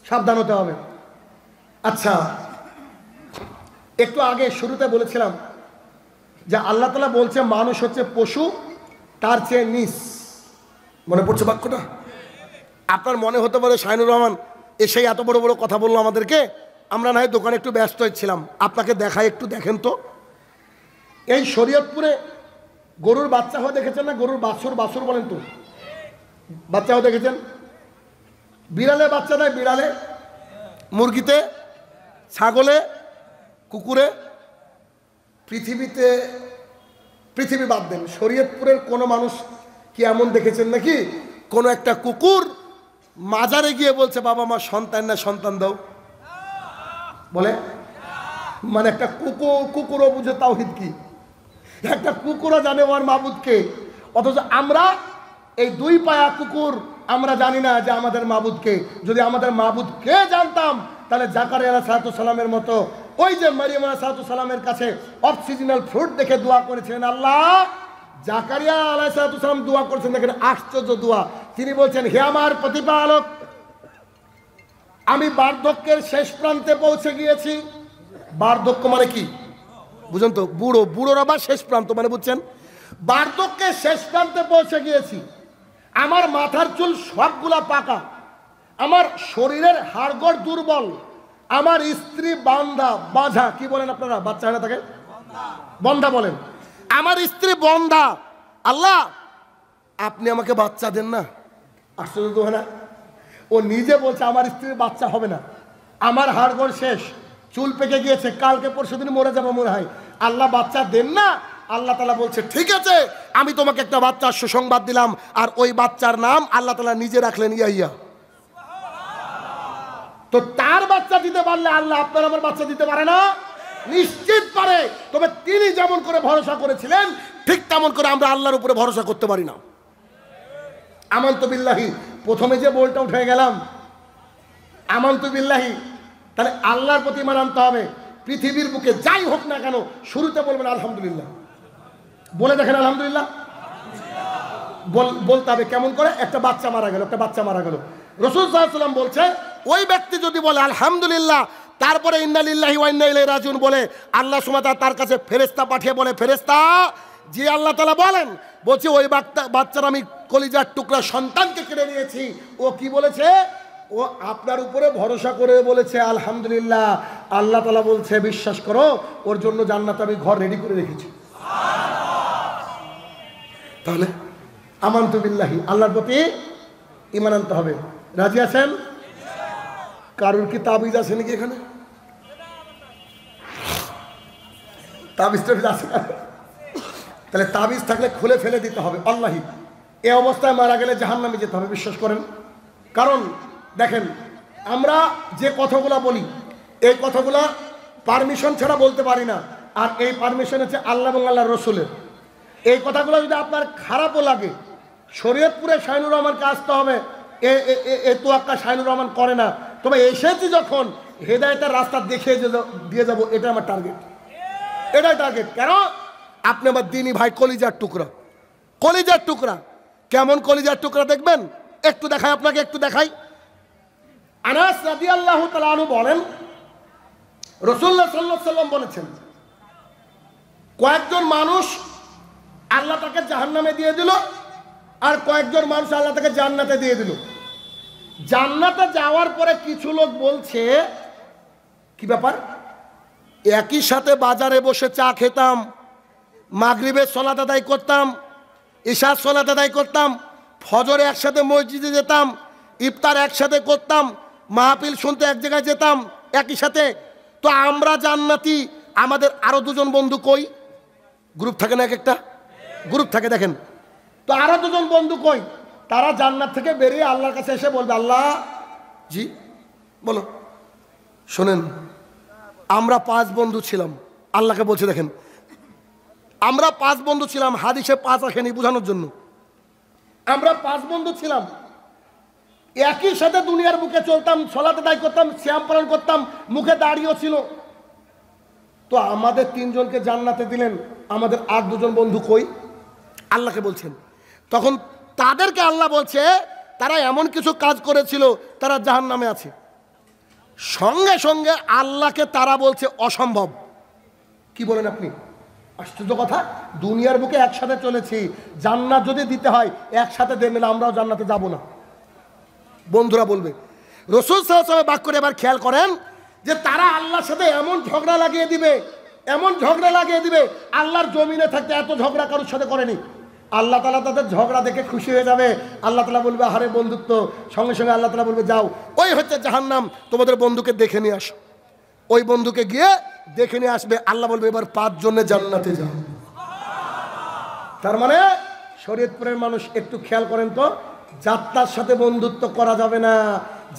[SPEAKER 1] সাবধান হতে হবে। আচ্ছা, একটু আগে শুরুতে বলেছিলাম যে আল্লাহ তাআলা বলছে মানুষ হচ্ছে পশু, তার চেয়ে নিচ। মনে পড়ছে বাক্যটা? আপনার মনে হতে পারে শাহিনুর রহমান এসে এত বড় বড় কথা বললো আমাদেরকে, আমরা না হয় দোকানে একটু ব্যস্ত ছিলাম। আপনাকে দেখাই, একটু দেখেন তো। এই শরীয়তপুরে গরুর বাচ্চা হয়ে দেখেছেন না? গরুর বাছুর, বাছুর বলেন তো, বাচ্চা হয়ে দেখেছেন? বিড়ালে বাচ্চা দেয়, বিড়ালে, মুরগিতে, ছাগলে, কুকুরে। পৃথিবী বাদ দেন, শরীয়তপুরের কোনো মানুষ কি এমন দেখেছেন নাকি কোনো একটা কুকুর মাজারে গিয়ে বলছে বাবা মা সন্তান না, সন্তান দাও? বলে? মানে একটা কুকুরও বুঝে তাওহীদ কি, একটা কুকুরও জানে ওর মাবুদকে। অথচ আমরা এই 2 পায়া কুকুর, আমরা জানি না যে আমাদের মাবুদকে। যদি আমাদের মাবুদকে জানতাম, তাহলে জাকারিয়া আলাইহিস সালামের মতো ওই যে মারিয়াম আলাইহিস সালামের কাছে অক্সিজনাল ফ্রুট দেখে দোয়া করেছিলেন আল্লাহ। জাকারিয়া আলাইহিস সালাম দোয়া করেছেন, দেখেন আশ্চর্য দোয়া। তিনি বলছেন, হে আমার প্রতিপালক, আমি বার্ধক্যের শেষ প্রান্তে পৌঁছে গিয়েছি। বার্ধক্য মানে কি বুঝেন তো? বুড়ো, বুড়োর আবার শেষ প্রান্ত মানে বুঝছেন? বার্ধক্যের শেষ প্রান্তে পৌঁছে গিয়েছি। আমার মাথার চুল সবগুলা পাকা, আমার শরীরের হাড়গোড় দুর্বল, আমার স্ত্রী বান্ধা, বাঁধা, কি বলেন আপনারা? বাচ্চা হয় না তাকে বন্ধা বলেন। আমার স্ত্রী বন্ধা, আল্লাহ আপনি আমাকে বাচ্চা দেন না। আশ্চর্য হয় না? ও নিজে বলছে আমার স্ত্রীর বাচ্চা হবে না, আমার হাড়গোড় শেষ, চুল পেকে গিয়েছে, কালকে পরশু দিন মরে যাবো মনে হয়, আল্লাহ বাচ্চা দেন না। আল্লাহ তাআলা বলছে ঠিক আছে, আমি তোমাকে একটা বাচ্চার সুসংবাদ দিলাম, আর ওই বাচ্চার নাম আল্লাহ তাআলা নিজে রাখলেন ইয়াহিয়া। তো তার বাচ্চা দিতে পারলে আল্লাহ আপনার আমার বাচ্চা দিতে পারে না? নিশ্চিত পারে। তবে তিনি যেমন করে ভরসা করেছিলেন, ঠিক তেমন করে আমরা আল্লাহর উপরে ভরসা করতে পারি না। আমানতু বিল্লাহি, প্রথমে যে বলটা উঠে গেলাম, আমানতু বিল্লাহি, তাহলে আল্লাহর প্রতি ঈমান আনতে হবে। পৃথিবীর বুকে যাই হোক না কেন শুরুতে বলবেন আলহামদুলিল্লাহ, বলে দেখেন আলহামদুলিল্লাহ বলতে হবে। কেমন করে? একটা বাচ্চা মারা গেল, একটা বাচ্চা মারা গেল, রাসূল সাল্লাল্লাহু আলাইহি ওয়াসাল্লাম বলছে ওই ব্যক্তি যদি বলে আলহামদুলিল্লাহ, তারপরে ইন্না লিল্লাহি ওয়া ইন্না ইলাইহি রাজিউন বলে, আল্লাহ সুবহানাহু ওয়া তাআলা তার কাছে ফেরেশতা পাঠিয়ে বলে, ফেরেশতা জি আল্লাহ তাআলা বলেন, বলছে ওই বাচ্চার আমি কলিজার টুকরা সন্তানকে কেড়ে নিয়েছি। ও কি বলেছে? ও আপনার উপরে ভরসা করে বলেছে আলহামদুলিল্লাহ। আল্লাহ তাআলা বলছে বিশ্বাস করো, ওর জন্য জান্নাতে আমি ঘর রেডি করে রেখেছি। তাহলে আমানতু বিল্লাহি, আল্লাহর প্রতি ঈমান আনতে হবে। রাজি আছেন? কারোর কি তাবিজ আছে নাকি এখানে? তাবিজ টাবিজ আছে? তাহলে তাবিজ থাকলে খুলে ফেলে দিতে হবে। আল্লাহি এই অবস্থায় মারা গেলে জাহান্নামে যেতে হবে, বিশ্বাস করেন। কারণ দেখেন আমরা যে কথাগুলো বলি এই কথাগুলো পারমিশন ছাড়া বলতে পারি না, আর এই পারমিশন হচ্ছে আল্লাহ এবং আল্লাহর রসুলের। এই কথাগুলো যদি আপনার খারাপও লাগে, শরীয়তপুরে শাহিনুর রহমানকে আসতে হবে, এ তোয়াক্কা শাহিনুর রহমান করে না, তবে এসেছি যখন হেদায়েতের রাস্তা দেখিয়ে দিয়ে যাবো, এটা আমার টার্গেট, এটাই টার্গেট। কেন? আপনি আমার দিনী ভাই, কলিজার টুকরা, কলিজার টুকরা। কেমন কলিজার টুকরা দেখবেন? একটু দেখাই আপনাকে, একটু দেখাই। আনাস রাদিয়াল্লাহু তাআলা আনহু বলেন, রাসূলুল্লাহ সাল্লাল্লাহু আলাইহি ওয়াসাল্লাম বলেছেন, কয়েকজন মানুষ আল্লাহ তাকে জাহান্নামে দিয়ে দিল, আর কয়েকজন মানুষ আল্লাহ তাকে জান্নাতে দিয়ে দিল। জান্নাতে যাওয়ার পরে কিছু লোক বলছে, কি ব্যাপার, একই সাথে বাজারে বসে চা খেতাম, মাগরিবের সালাত আদায় করতাম, ইশার সালাত আদায় করতাম, ফজরে একসাথে মসজিদে যেতাম, ইফতার একসাথে করতাম, মাহফিল শুনতে এক জায়গায় যেতাম একই সাথে, তো আমরা জান্নাতি, আমাদের আরো দুজন বন্ধু কই? গ্রুপ থাকে না, এক একটা গ্রুপ থাকে, দেখেন তো আরো দুজন বন্ধু কই? তারা জান্নাত থেকে বেরিয়ে আল্লাহর কাছে এসে বলবে, আল্লাহ জি বলো, শোনেন আমরা 5 বন্ধু ছিলাম। আল্লাহকে বলছে, দেখেন আমরা 5 বন্ধু ছিলাম, হাদিসে 5 আসেনি বোঝানোর জন্য। আমরা 5 বন্ধু ছিলাম, একই সাথে দুনিয়ার বুকে চলতাম, সালাত আদায় করতাম, সিয়াম পালন করতাম, মুখে দাড়িও ছিল, তো আমাদের 3 জনকে জান্নাতে দিলেন, আমাদের আর 2 জন বন্ধু কই? আল্লাহকে বলছেন। তখন তাদেরকে আল্লাহ বলছে তারা এমন কিছু কাজ করেছিল, তারা জাহান্নামে আছে। সঙ্গে সঙ্গে আল্লাহকে তারা বলছে অসম্ভব। কি বলেন আপনি? আশ্চর্য কথা, দুনিয়ার বুকে একসাথে চলেছি, জান্নাত যদি দিতে হয় একসাথে দেবে না, আমরাও জান্নাতে যাব না। বন্ধুরা বলবে, রাসূল সাল্লাল্লাহু আলাইহি ওয়াসাল্লাম বাক্যটা এবার খেয়াল করেন, যে তারা আল্লাহর সাথে এমন ঝগড়া লাগিয়ে দিবে, এমন ঝগড়া লাগিয়ে দিবে, আল্লাহর জমিনে থাকতে এত ঝগড়া কারোর সাথে করেনি। আল্লাহ তাআলা তাদের ঝগড়া দেখে খুশি হয়ে যাবে। আল্লাহ তাআলা বলবে আরে বন্ধুত্ব, সঙ্গে সঙ্গে আল্লাহ তাআলা বলবে যাও, ওই হচ্ছে জাহান্নাম, তোমাদের বন্ধুকে দেখে নিয়ে আসো। ওই বন্ধুকে গিয়ে দেখে নিয়ে আসবে। আল্লাহ বলবে এবার 5 জনে জান্নাতে যাও। তার মানে শরীয়তপুরের মানুষ একটু খেয়াল করেন তো, যাত্রার সাথে বন্ধুত্ব করা যাবে না,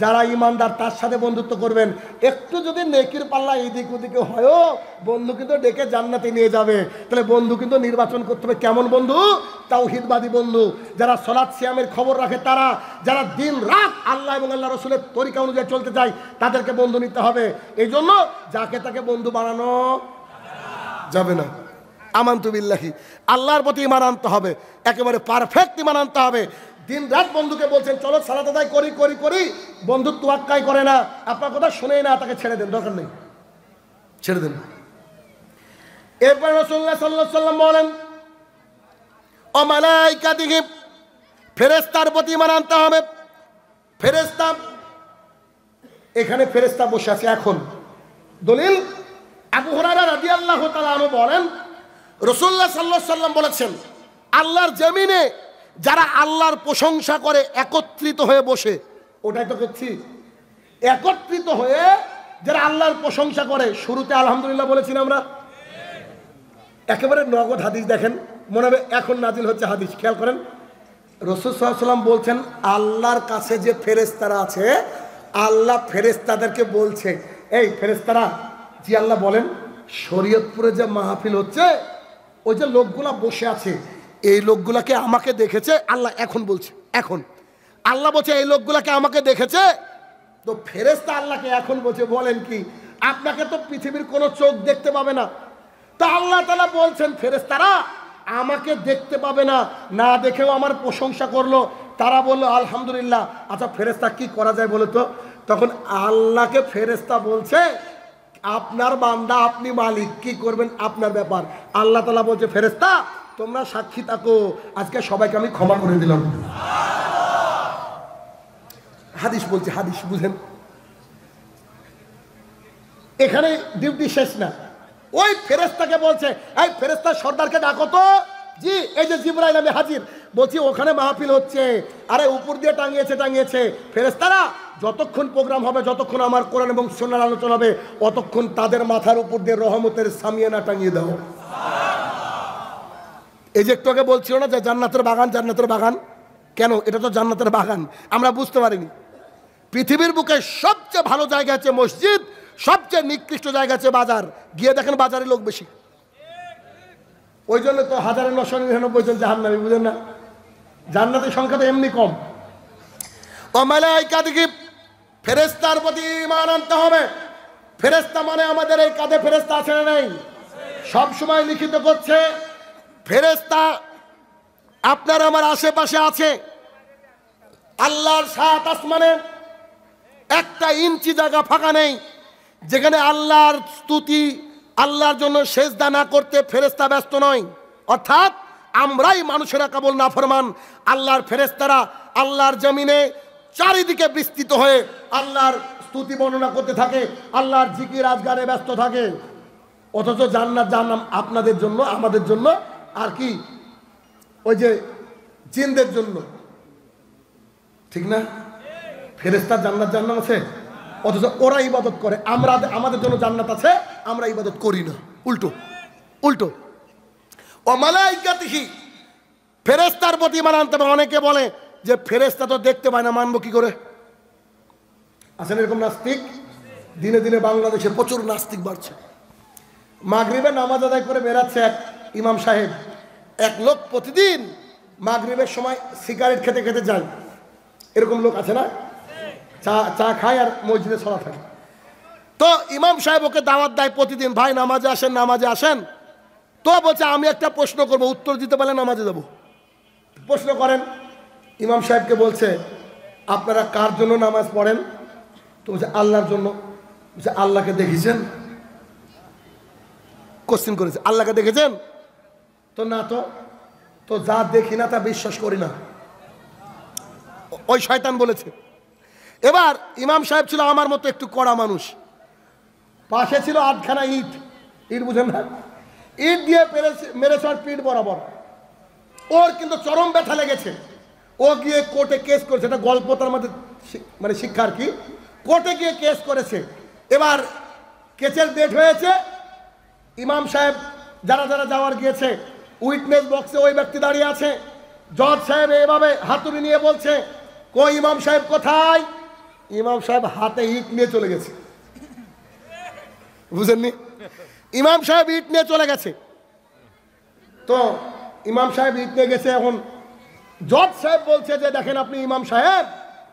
[SPEAKER 1] যারা ইমানদার তার সাথে বন্ধুত্ব করবেন। একটু যদি নেকির পাল্লা এদিক ওদিকে হয়ও, বন্ধু কিন্তু ডেকে জান্নাতে নিয়ে যাবে। তাহলে বন্ধু কিন্তু নির্বাচন করতে হবে, কেমন বন্ধু? তাওহীদবাদী বন্ধু, যারা সালাত সিয়ামের খবর রাখে, তারা যারা দিন রাত আল্লাহ এবং আল্লাহ রাসূলের তরিকা অনুযায়ী চলতে চায়, তাদেরকে বন্ধু নিতে হবে। এই জন্য যাকে তাকে বন্ধু বানানো যাবে না। আমানতু বিল্লাহি, আল্লাহর প্রতি ঈমান আনতে হবে, একেবারে পারফেক্ট ঈমান আনতে হবে। দিন রাত বন্ধুকে বলছেন চলো সালাত আদায় করি করি করি, বন্ধু তোয়াক্কাই করে না, আপনার কথা শুনেই না, তাকে ছেড়ে দেন, দরকার নেই, ছেড়ে দেন। এরপর রাসূলুল্লাহ সাল্লাল্লাহু আলাইহি ওয়াসাল্লাম বলেন, ও মালাইকাতিহি, ফেরেশতার প্রতি ঈমান আনতে হবে। ফেরেশতা, এখানে ফেরেশতা বসে আছে এখন। দলিল, আবু হুরায়রা রাদিয়াল্লাহু তাআলা আনহু বলেন, রাসূলুল্লাহ সাল্লাল্লাহু আলাইহি ওয়াসাল্লাম বলেছেন, আল্লাহর জমিনে যারা আল্লাহর প্রশংসা করে একত্রিত হয়ে বসে, ওটাই তো করছি, একত্রিত হয়ে যারা আল্লাহর প্রশংসা করে, শুরুতে আলহামদুলিল্লাহ বলেছি না আমরা, একেবারে নগদ হাদিস দেখেন, মনে হবে এখন নাজিল হচ্ছে হাদিস। খেয়াল করেন, রাসূল সাল্লাল্লাহু আলাইহি ওয়াসাল্লাম বলছেন আল্লাহর কাছে যে ফেরেশতারা আছে, আল্লাহ ফেরেশতাদেরকে বলছে, এই ফেরেশতারা, জি আল্লাহ বলেন, শরীয়তপুরে যে মাহফিল হচ্ছে, ওই যে লোকগুলা বসে আছে, এই লোকগুলাকে আমাকে দেখেছে। আল্লাহ এখন বলছে, এখন আল্লাহ বলছে এই লোকগুলাকে আমাকে দেখেছে, তো ফেরেশতা আল্লাহকে এখন বলছে, বলেন কি, আপনাকে তো পৃথিবীর কোনো চোখ দেখতে পাবে না, তা আল্লাহ তাআলা বলছেন ফেরেশতারা আমাকে দেখতে পাবে না, না দেখেও আমার প্রশংসা করলো। তারা বললো আলহামদুলিল্লাহ। আচ্ছা ফেরেশতা কি করা যায় বলো তো? তখন আল্লাহকে ফেরেশতা বলছে, আপনার বান্দা, আপনি মালিক, কি করবেন আপনার ব্যাপার। আল্লাহ তাআলা বলছে ফেরেশতা তোমরা সাক্ষী থাকো, আজকে সবাইকে আমি ক্ষমা করে দিলাম। হাদিস বলছে, হাদিস বুঝেন। এখানে ডিউটি শেষ না, ওই ফেরেশতাকে বলছে, এই ফেরেশতা সর্দারকে ডাকো তো। জি এই যে জিবরাইল, আমি হাজির। বলছি ওখানে মাহফিল হচ্ছে, আরে উপর দিয়ে টাঙিয়েছে। ফেরেশতারা যতক্ষণ প্রোগ্রাম হবে, যতক্ষণ আমার কোরআন এবং সুন্নাহর আলোচনা হবে, অতক্ষণ তাদের মাথার উপর দিয়ে রহমতের সামিয়ানা টাঙিয়ে দাও। এই যে একটু আগে বলছিল না যে জান্নাতের বাগান, জান্নাতের বাগান, কেন এটা তো জান্নাতের বাগান, আমরা বুঝতে পারিনি। পৃথিবীর বুকে সবচেয়ে ভালো জায়গা আছে মসজিদ, সবচেয়ে নিকৃষ্ট জায়গা আছে বাজার। গিয়ে দেখেন বাজারে লোক বেশি, ওই জন্য তো 1999 জন জাহান্নামী, বুঝেন না? জান্নাতের সংখ্যা তো এমনি কম। ও মালাইকাতিহি, ফেরেশতার প্রতি ঈমান আনতে হবে। ফেরেশতা মানে আমাদের এই কাঁধে ফেরেশতা আছে না নাই? সব সময় লিখিত করছে। ফেরেশতা আপনার আমার আশেপাশে আছে। আল্লাহর 7 আসমানে একটা ইঞ্চি জায়গা ফাঁকা নেই যেখানে আল্লাহর স্তুতি, আল্লাহর জন্য সেজদা না করতে ফেরেশতা ব্যস্ত নয়। অর্থাৎ আমরাই মানুষেরা কেবল নাফরমান, আল্লাহর ফেরেশতারা আল্লাহর জমিনে চারিদিকে বিস্তৃত হয়ে আল্লাহর স্তুতি বর্ণনা করতে থাকে, আল্লাহর জিকির আজগারে ব্যস্ত থাকে। অথচ জান্নাত জাহান্নাম আপনাদের জন্য, আমাদের জন্য, আর কি ওই যে জিনদের জন্য, ঠিক না? ফেরেশতার জান্নাত জাহান্নাম আছে, অথচ ওরা ইবাদত করে। আমরা, আমাদের জন্য জান্নাত আছে, আমরা ইবাদত করি না। উল্টো উল্টো। ও মালাইকাতিহি, ফেরেশতার প্রতি ঈমান আনতে হবে। অনেকে বলে যে ফেরেশতা তো দেখতে পায় না, মানবো কি করে? আছেন এরকম নাস্তিক? দিনে দিনে বাংলাদেশে প্রচুর নাস্তিক বাড়ছে। মাগরিবে নামাজ আদায় করে বেরাচ্ছে এক ইমাম সাহেব, এক লোক প্রতিদিন মাগরিবের সময় সিগারেট খেতে খেতে যায়। এরকম লোক আছে না? চা খায় আর মসজিদে ছড়া থাকে। তো ইমাম সাহেব ওকে দাওয়াত দেয় প্রতিদিন, ভাই নামাজে আসেন, নামাজে আসেন। তো বলছে আমি একটা প্রশ্ন করব, উত্তর দিতে পারলে নামাজে যাব। প্রশ্ন করেন। ইমাম সাহেবকে বলছে আপনারা কার জন্য নামাজ পড়েন? তো বলছে আল্লাহর জন্য। বলছে আল্লাহকে দেখেছেন? কোশ্চেন করেছে, আল্লাহকে দেখেছেন? তো না। তো যা দেখি না তা বিশ্বাস করি না, ওই শয়তান বলেছে। এবার ইমাম সাহেব ছিল আমার মতো একটু কড়া মানুষ, পাশে ছিল 8খানা ইট। ইট বুঝেন না? ইট দিয়ে মেরেছে আর পিঠ বরাবর। ওর কিন্তু চরম ব্যথা লেগেছে। ও গিয়ে কোর্টে কেস করেছে, এটা গল্প, তার মধ্যে মানে শিক্ষার কি, কোর্টে গিয়ে কেস করেছে। এবার কেসের ডেট হয়েছে। ইমাম সাহেব যারা যারা যাওয়ার গিয়েছে, উইটনেস বক্সে ওই ব্যক্তি দাঁড়িয়ে আছে। জজ সাহেব এভাবে হাতুড়ি নিয়ে বলছে, কই ইমাম সাহেব কোথায়? ইমাম সাহেব হাতে ইট নিয়ে চলে গেছে। বুঝেননি? ইমাম সাহেব ইট নিয়ে চলে গেছে। তো ইমাম সাহেব ইট নিয়ে গেছে। এখন জজ সাহেব বলছে যে দেখেন আপনি ইমাম সাহেব,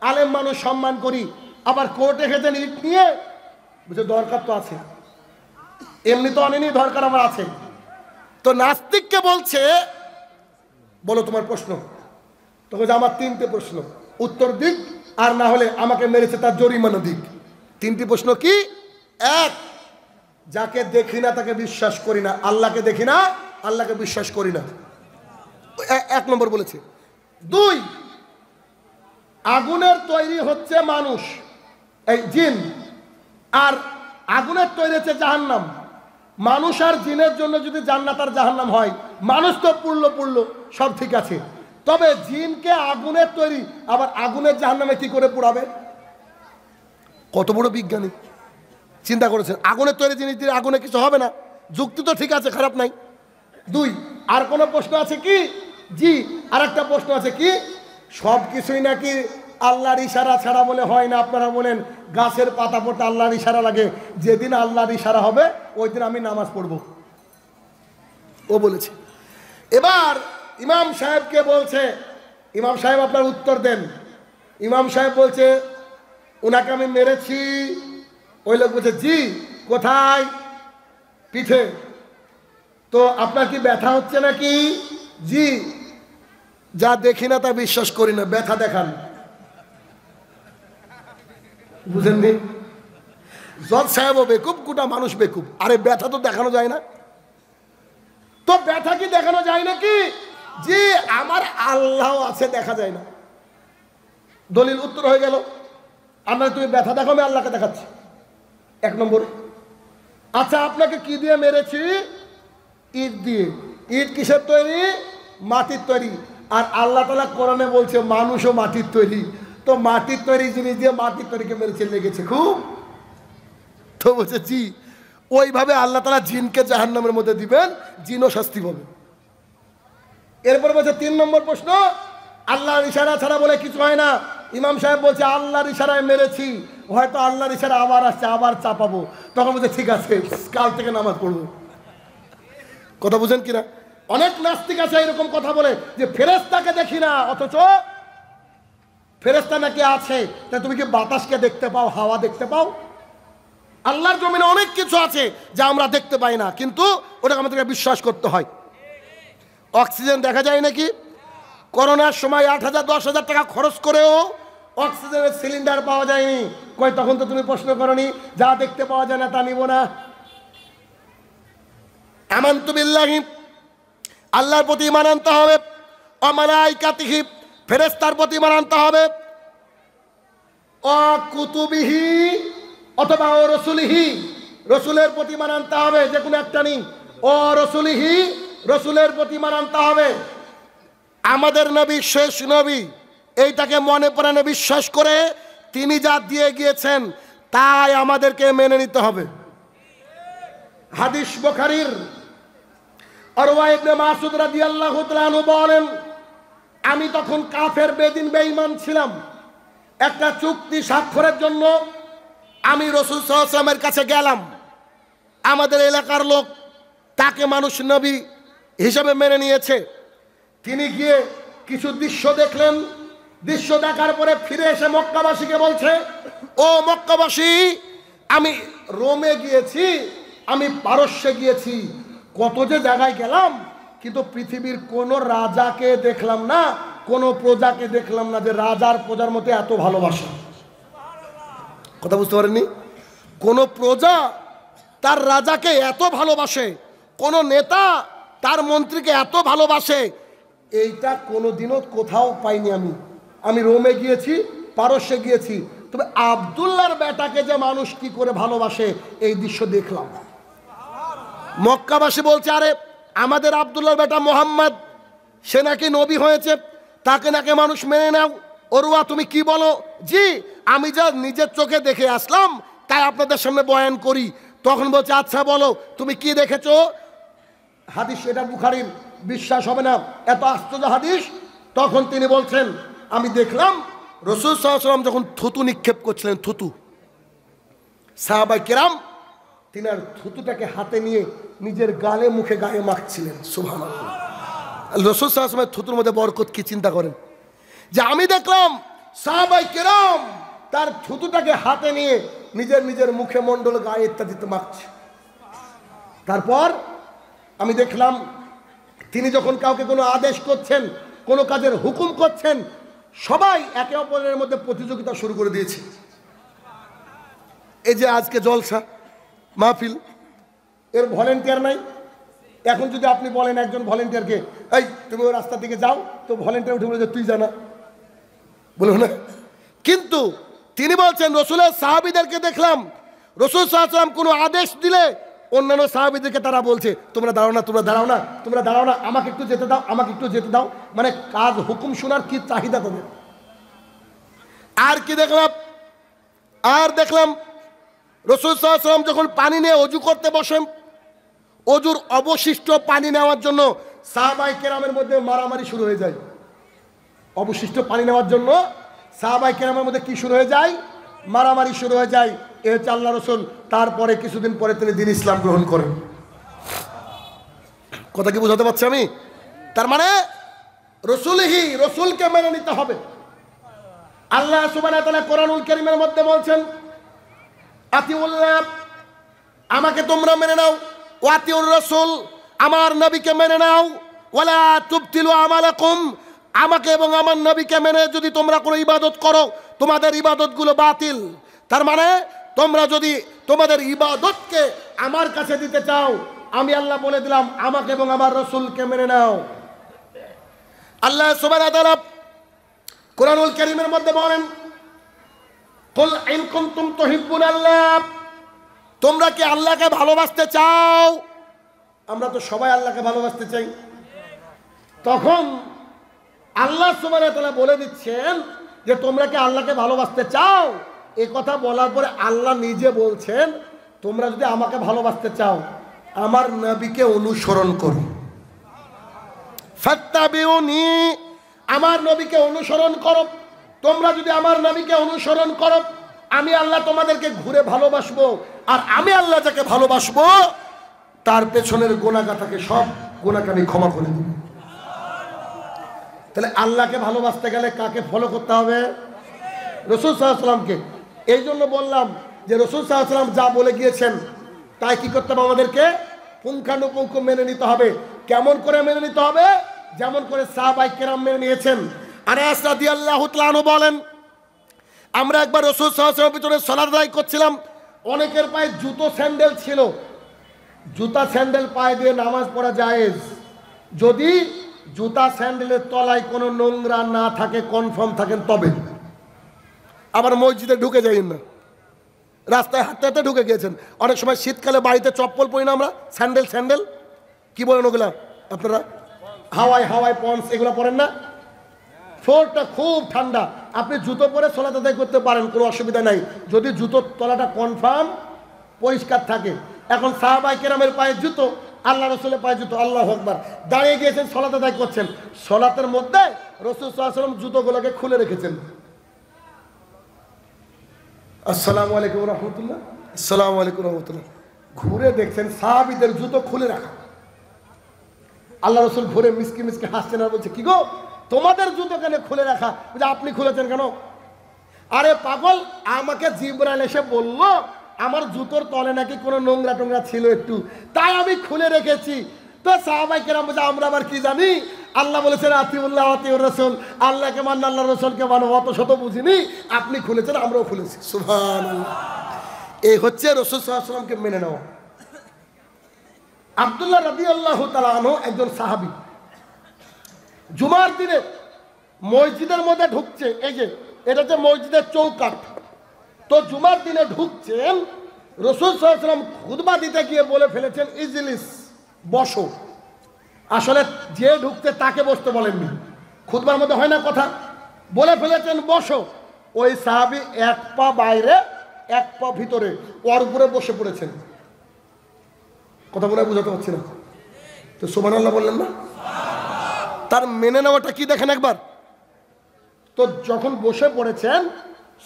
[SPEAKER 1] আলেম মানুষ, সম্মান করি, আবার কোর্টে গেছেন ইট নিয়ে। বুঝে দরকার তো আছে, এমনি তো আনেনি, দরকার আমার আছে। তো নাস্তিককে বলছে বলো তোমার প্রশ্ন। তো বলছে আমার 3টে প্রশ্ন, উত্তর দিক, আর না হলে আমাকে মেরেছে তার জরিমানা দিক। 3টি প্রশ্ন কি? 1, যাকে দেখি না তাকে বিশ্বাস করি না, আল্লাহকে দেখি না, আল্লাহকে বিশ্বাস করি না। 1 নম্বর বলেছে। 2, আগুনের তৈরি হচ্ছে মানুষ, এই জিন, আর আগুনের তৈরি হচ্ছে জাহান্নাম। মানুষ আর জিনের জন্য যদি জান্নাত আর জাহান্নাম হয়, মানুষ তো পুড়লো সব ঠিক আছে, তবে জিনকে আগুনের তৈরি, আবার আগুনের জাহান্নামে কি করে পোড়াবে? কত বড় বিজ্ঞানী চিন্তা করেছেন। আগুনের তৈরি জিনিস দিয়ে আগুনে কিছু হবে না, যুক্তি তো ঠিক আছে, খারাপ নাই। 2, আর কোনো প্রশ্ন আছে কি? জি, আর একটা প্রশ্ন আছে কি? সব কিছুই নাকি আল্লাহর ইশারা ছাড়া বলে হয় না। আপনারা বলেন গাছের পাতা পড়তে আল্লাহর ইশারা লাগে, যেদিন আল্লাহর ইশারা হবে ওই দিন আমি নামাজ পড়ব, ও বলেছে। এবার ইমাম সাহেবকে বলছে, ইমাম সাহেব আপনার উত্তর দেন। ইমাম সাহেব বলছে উনাকে আমি মেরেছি। ওই লোক বলছে জি। কোথায়? পিঠে। তো আপনার কি ব্যথা হচ্ছে নাকি? জি। যা দেখি না তা বিশ্বাস করি না, ব্যথা দেখান। বুঝেননি? জজ সাহেবও বেকুব, গোটা মানুষ বেকুব। আরে ব্যথা তো দেখানো যায় না। তো ব্যথা কি দেখানো যায় নাকি? জি, আমার আল্লাহ আছে, দেখা যায় না। দলিল উত্তর হয়ে গেল, আমরা তুমি ব্যথা দেখো, আমি আল্লাহকে দেখাচ্ছি। এক নম্বর। আচ্ছা, আপনাকে কি দিয়ে মেরেছি? ইট দিয়ে। ইট কিসের তৈরি? মাটির তৈরি। আর আল্লাহ তাআলা কোরআনে বলছে মানুষও মাটির তৈরি। তো মাটির তৈরি জিনিস দিয়ে মাটির তৈরিকে মেরেছে, লেগেছে খুব। তো বলছে জি। ওইভাবে আল্লাহ তাআলা জিনকে জাহান্নামের মধ্যে দিবেন, জিনও শাস্তি পাবে। এরপর বলছে 3 নম্বর প্রশ্ন, আল্লাহর ইশারা ছাড়া বলে কিছু হয় না। ইমাম সাহেব বলছে আল্লাহর ইশারায় মেরেছি, হয়তো আল্লাহর ইশারা আবার আসছে, আবার চাপাবো। তখন বলছে ঠিক আছে, কাল থেকে নামাজ পড়বো। কথা বুঝেন কিনা? অনেক নাস্তিক আছে এরকম কথা বলে যে ফেরেশতাকে দেখি না, অথচ ফেরেশতা নাকি আছে। তা তুমি কি বাতাসকে দেখতে পাও, হাওয়া দেখতে পাও? আল্লাহর জমিনে অনেক কিছু আছে যা আমরা দেখতে পাই না, কিন্তু ওটাকে আমাদেরকে বিশ্বাস করতে হয়। অক্সিজেন দেখা যায় নাকি? করোনার সময় 8,000 10,000 টাকা খরচ করেও অক্সিজেনের সিলিন্ডার পাওয়া যায়নি। কই তখন তো তুমি প্রশ্ন করনি যা দেখতে পাওয়া যায় না তা নিব না। আমানতু বিল্লাহি, আল্লাহর প্রতি ঈমান আনতে হবে। ওয়া মালাইকাতিহি, ফেরেশতার প্রতি ঈমান আনতে হবে। ওয়া কুতুবিহি অথবা ও রাসূলিহি, রাসূলের প্রতি ঈমান আনতে হবে, যে কোনো একটা নেই। ও রাসূলিহি, রাসূলের প্রতি ঈমান আনতে হবে। আমাদের নবী শেষ নবী, এইটাকে মনে প্রাণে বিশ্বাস করে তিনি যা দিয়ে গিয়েছেন তাই আমাদেরকে মেনে নিতে হবে। হাদিস বুখারীর উরওয়া ইবনে মাসউদ রাদিয়াল্লাহু তাআলা আনহু বলেন, আমি তখন কাফের, বেদিন, বেঈমান ছিলাম। একটা চুক্তি স্বাক্ষরের জন্য আমি রাসূল সাল্লাল্লাহু আলাইহি ওয়াসাল্লামের কাছে গেলাম। আমাদের এলাকার লোক তাকে মানুষ নবী হিসেবে মেনে নিয়েছে। তিনি গিয়ে কিছু দৃশ্য দেখলেন। দৃশ্য দেখার পরে ফিরে এসে মক্কাবাসীকে বলছে, ও মক্কাবাসী, আমি রোমে গিয়েছি, আমি পারস্যে গিয়েছি, কত যে জায়গায় গেলাম, কিন্তু পৃথিবীর কোন রাজাকে দেখলাম না, কোন প্রজাকে দেখলাম না যে রাজার প্রজার মধ্যে এত ভালোবাসা। কথা বুঝতে পারেননি? কোন প্রজা তার রাজাকে এত ভালোবাসে, কোন নেতা তার মন্ত্রীকে এত ভালোবাসে, এইটা কোনোদিনও কোথাও পাইনি। আমি রোমে গিয়েছি, পারস্যে গিয়েছি, তবে আব্দুল্লাহর বেটাকে যে মানুষ কি করে ভালোবাসে এই দৃশ্য দেখলাম। মক্কাবাসী বলছে, আরে আমাদের আব্দুল্লাহর বেটা মোহাম্মদ, সে নাকি নবী হয়েছে, তাকে নাকি মানুষ মেনে নাও। ওরওয়া তুমি কি বলো? জি, আমি যা নিজের চোখে দেখে আসলাম তাই আপনাদের সামনে বয়ান করি। তখন বলছে আচ্ছা বলো তুমি কি দেখেছো? হাদিস এটা বুখারীর, বিশ্বাস হবে না, এত আশ্চর্য হাদিস। তখন তিনি বলছেন, আমি দেখলাম রাসূল সাল্লাল্লাহু আলাইহি ওয়াসাল্লাম যখন থুতু নিক্ষেপ করছিলেন, থুতু, সাহাবায়ে কেরাম তিনি আর থুতুটাকে হাতে নিয়ে নিজের গালে মুখে গায়ে মাখছিলেন। সুবহানাল্লাহ। রাসূল সাল্লাল্লাহু আলাইহি ওয়াসাল্লামের থুতুর মধ্যে বরকত কি চিন্তা করেন। যে আমি দেখলাম সাহাবায়ে কেরাম তার থুতুটাকে হাতে নিয়ে নিজের নিজের মুখে, মণ্ডল, গায়ে ইত্যাদিতে মাখছে। তারপর আমি দেখলাম তিনি যখন কাউকে কোনো আদেশ করছেন, কোনো কাজের হুকুম করছেন, সবাই একে অপরের মধ্যে প্রতিযোগিতা শুরু করে দিয়েছে। এই যে আজকে জলসা মাহফিল, এর ভলেন্টিয়ার নাই। এখন যদি আপনি বলেন একজন ভলেন্টিয়ারকে, এই তুমি ওই রাস্তার দিকে যাও, তো ভলেন্টিয়ার উঠে বলে যে তুই জানা, বলবো না। কিন্তু তিনি বলছেন রাসূলের সাহাবীদেরকে দেখলাম, রাসূল সাল্লাল্লাহু আলাইহি ওয়াসাল্লাম কোনো আদেশ দিলে অন্যান্য সাহাবীদেরকে তারা বলছে তোমরা দাঁড়াও না, তোমরা দাঁড়াও না, তোমরা দাঁড়াও না, আমাকে একটু যেতে দাও, আমাকে একটু যেতে দাও। মানে কাজ হুকুম শোনার কি চাহিদা তাদের। আর কি দেখলাম? আর দেখলাম রাসূল সাল্লাল্লাহু আলাইহি ওয়াসাল্লাম যখন পানি নিয়ে ওযু করতে বসেন, ওযুর অবশিষ্ট পানি নেওয়ার জন্য সাহাবায়ে কেরামের মধ্যে মারামারি শুরু হয়ে যায়। অবশিষ্ট পানি নেওয়ার জন্য সাহাবায়ে কেরামের মধ্যে কি শুরু হয়ে যায়? মারামারি শুরু হয়ে যায়। এ হচ্ছে আল্লাহ রসুল। তারপরে কিছুদিন পরে তিনি দ্বীন ইসলাম গ্রহণ করেন। কথা কি বুঝাতে পারছি আমি? তার মানে রসুলকে মেনে নিতে হবে। আল্লাহ সুবহানাহু ওয়া তাআলা কোরআনুল কারীমের মধ্যে বলছেন, আতিউল্লাহ, আমাকে তোমরা মেনে নাও, ওয়া আতিউর রাসূল, আমার নবীকে মেনে নাও, ওয়ালা তুবতিলু আমালাকুম, আমাকে এবং আমার নবীকে মেনে যদি তোমরা কোনো ইবাদত করো তোমাদের ইবাদতগুলো বাতিল। তার মানে তোমরা যদি তোমাদের ইবাদতকে আমার কাছে দিতে চাও, আমি আল্লাহ বলে দিলাম আমাকে এবং আমার রাসূলকে মেনে নাও। আল্লাহ সুবহানাহু ওয়া তাআলা কোরআনুল কারীমের মধ্যে বলেন, কুল ইন কুনতুম তুহিব্বুনাল্লাহ, তোমরা কি আল্লাহকে ভালোবাসতে চাও? আমরা তো সবাই আল্লাহকে ভালোবাসতে চাই। তখন আল্লাহ সুবহানাহু ওয়া তাআলা বলে দিচ্ছেন যে তোমরা কি আল্লাহকে ভালোবাসতে চাও? এই কথা বলার পরে আল্লাহ নিজে বলছেন, তোমরা যদি আমাকে ভালোবাসতে চাও আমার নবীকে অনুসরণ করো, ফাত্তাবিউনি, আমার নবীকে অনুসরণ করো। তোমরা যদি আমার নবীকে অনুসরণ করো আমি আল্লাহ তোমাদেরকে ঘুরে ভালোবাসবো, আর আমি আল্লাহ যাকে ভালোবাসবো তার পেছনের গুনাহগাতাকে সব গুনাহকে আমি ক্ষমা করে দেব। তাহলে আল্লাহকে ভালোবাসতে গেলে কাকে ফলো করতে হবে? রাসূল সাল্লাল্লাহু আলাইহি ওয়াসাল্লামকে। এই জন্য বললাম যে রাসূল সাল্লাল্লাহু আলাইহি ওয়াসাল্লাম যা বলে গিয়েছেন তাই কি করতে হবে? আমাদেরকে পুঙ্খানুপুঙ্খ মেনে নিতে হবে। কেমন করে মেনে নিতে হবে? যেমন করে সাহাবায়ে কেরাম মেনে নিয়েছেন। আনাস রাদিয়াল্লাহু তাআলা আনহু বলেন, আমরা একবার রাসূল সাল্লাল্লাহু আলাইহি ওয়াসাল্লামের পিছনে সালাত আদায় করছিলাম, অনেকের পায়ে জুতো স্যান্ডেল ছিল। জুতা স্যান্ডেল পায়ে দিয়ে নামাজ পড়া জায়েজ যদি জুতা স্যান্ডেলের তলায় কোনো নোংরা না থাকে, কনফার্ম থাকেন তবে। আবার মসজিদে ঢুকে যাইন না, রাস্তায় হাঁটতে হাঁটতে ঢুকে গিয়েছেন। অনেক সময় শীতকালে বাড়িতে চপ্পল পরি না আমরা, স্যান্ডেল কি বলেন ওগুলা আপনারা? হাওয়াই পন্স এগুলো পরেন না? ফ্লোরটা খুব ঠান্ডা, আপনি জুতো পরে সালাত আদায় করতে পারেন, কোনো অসুবিধা নাই যদি জুতোর তলাটা কনফার্ম পরিষ্কার থাকে। এখন সাহাবায়ে কেরামের পায়ে জুতো, আল্লাহ রসুলের পায়ে জুতো, আল্লাহু আকবার, দাঁড়িয়ে গিয়েছেন সালাত আদায় করছেন। সালাতের মধ্যে রাসূল সাল্লাল্লাহু আলাইহি ওয়াসাল্লাম জুতোগুলোকে খুলে রেখেছেন। আসসালামু আলাইকুম রাহমাতুল্লাহ, আসসালামু আলাইকুম রাহমাতুল্লাহ, ঘুরে দেখছেন সাহাবীদের জুতো খুলে রাখা। আল্লাহ রসুল ঘুরে মিসকি হাসছেন আর বলছে, কি গো তোমাদের জুতো কেন খুলে রাখা? আপনি খুলেছেন কেন? আরে পাগল, আমাকে জিবরাইল এসে বলল আমার জুতোর তলে নাকি কোনো নোংরা টোংরা ছিল একটু, তাই আমি খুলে রেখেছি। তো সাহাবায়ে কেরাম বলছে, আমরা আবার কি জানি? আল্লাহ বলেছেন আতিউল্লাহ আতিউর রাসূল, আল্লাহকে মানো আল্লাহ রসুলকে মানো, অত শত বুঝিনি, আপনি খুলেছেন আমরাও খুলেছি। সুবহানাল্লাহ। এই হচ্ছে রাসূল সাল্লাল্লাহু আলাইহি ওয়াসাল্লামকে মেনে নেওয়া। আব্দুল্লাহ রাদিয়াল্লাহু তাআলা আনহু একজন সাহাবী, জুমার দিনে মসজিদের মধ্যে ঢুকছে, এই যে এটা হচ্ছে মসজিদের চৌকাঠ, তো জুমার দিনে ঢুকছেন, রাসূল সাল্লাল্লাহু আলাইহি ওয়াসাল্লাম খুতবা দিতে গিয়ে বলে ফেলেছেন ইজলিস, বসো। আসলে যে ঢুকতে তাকে বসতে বলেননি, খুতবার মধ্যে হয় না কথা, বলে ফেলেছেন বসো। ওই সাহাবী এক পা বাইরে এক পা ভিতরে, ওর উপরে বসে পড়েছেন। কথা বলে বুঝাতে পারছি না তো? সুবহানাল্লাহ বললেন না? তার মেনে নেওয়াটা কি দেখেন একবার। তো যখন বসে পড়েছেন,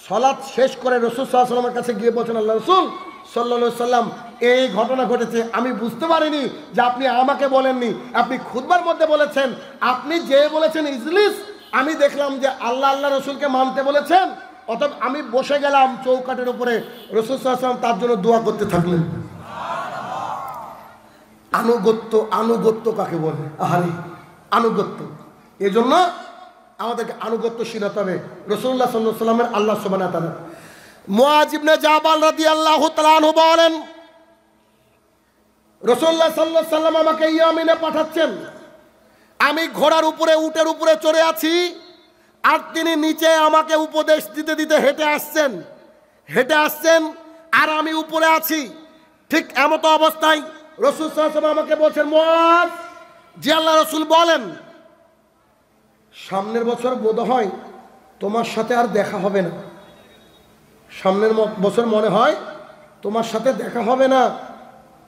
[SPEAKER 1] সালাত শেষ করে রাসূল সাল্লাল্লাহু আলাইহি ওয়াসাল্লামের কাছে গিয়ে বলছেন, আল্লাহ রাসূল সাল্লাল্লাহু আলাইহি ওয়াসাল্লাম এই ঘটনা ঘটেছে, আমি বুঝতে পারিনি যে আপনি আমাকে বলেননি, আপনি খুতবার মধ্যে বলেছেন, আপনি যে বলেছেন ইজলিস, আমি দেখলাম যে আল্লাহ রসুলকে মানতে বলেছেন, অতএব আমি বসে গেলাম চৌকাঠের উপরে। রাসূল সাল্লাল্লাহু আলাইহি ওয়াসাল্লাম তার জন্য দোয়া করতে থাকলেন। আনুগত্য কাকে বলে? আহারে আনুগত্য। এই জন্য আমাদেরকে আনুগত্যশীল হতে হবে রাসূলুল্লাহ সাল্লাল্লাহু আলাইহি ওয়াসাল্লামের। আল্লাহ সুবহানাহু ওয়া তাআলা মুআয ইবনে জাবাল রাদিয়াল্লাহু তাআলা আনহু বলেন, রাসূলুল্লাহ সাল্লাল্লাহু আলাইহি ওয়াসাল্লাম আমাকে ইয়ামিনে পাঠাচ্ছেন, আমি ঘোড়ার উপরে উটের উপরে চড়ে আছি, আর তিনি নিচে আমাকে উপদেশ দিতে দিতে হেঁটে আসছেন আর আমি উপরে আছি। ঠিক এমতো অবস্থায় রাসূল সাল্লাল্লাহু আলাইহি ওয়াসাল্লাম আমাকে বলছেন, মুআয, যে আল্লাহ রাসূল বলেন সামনের বছর বোধহয় তোমার সাথে আর দেখা হবে না, সামনের বছর মনে হয় তোমার সাথে দেখা হবে না,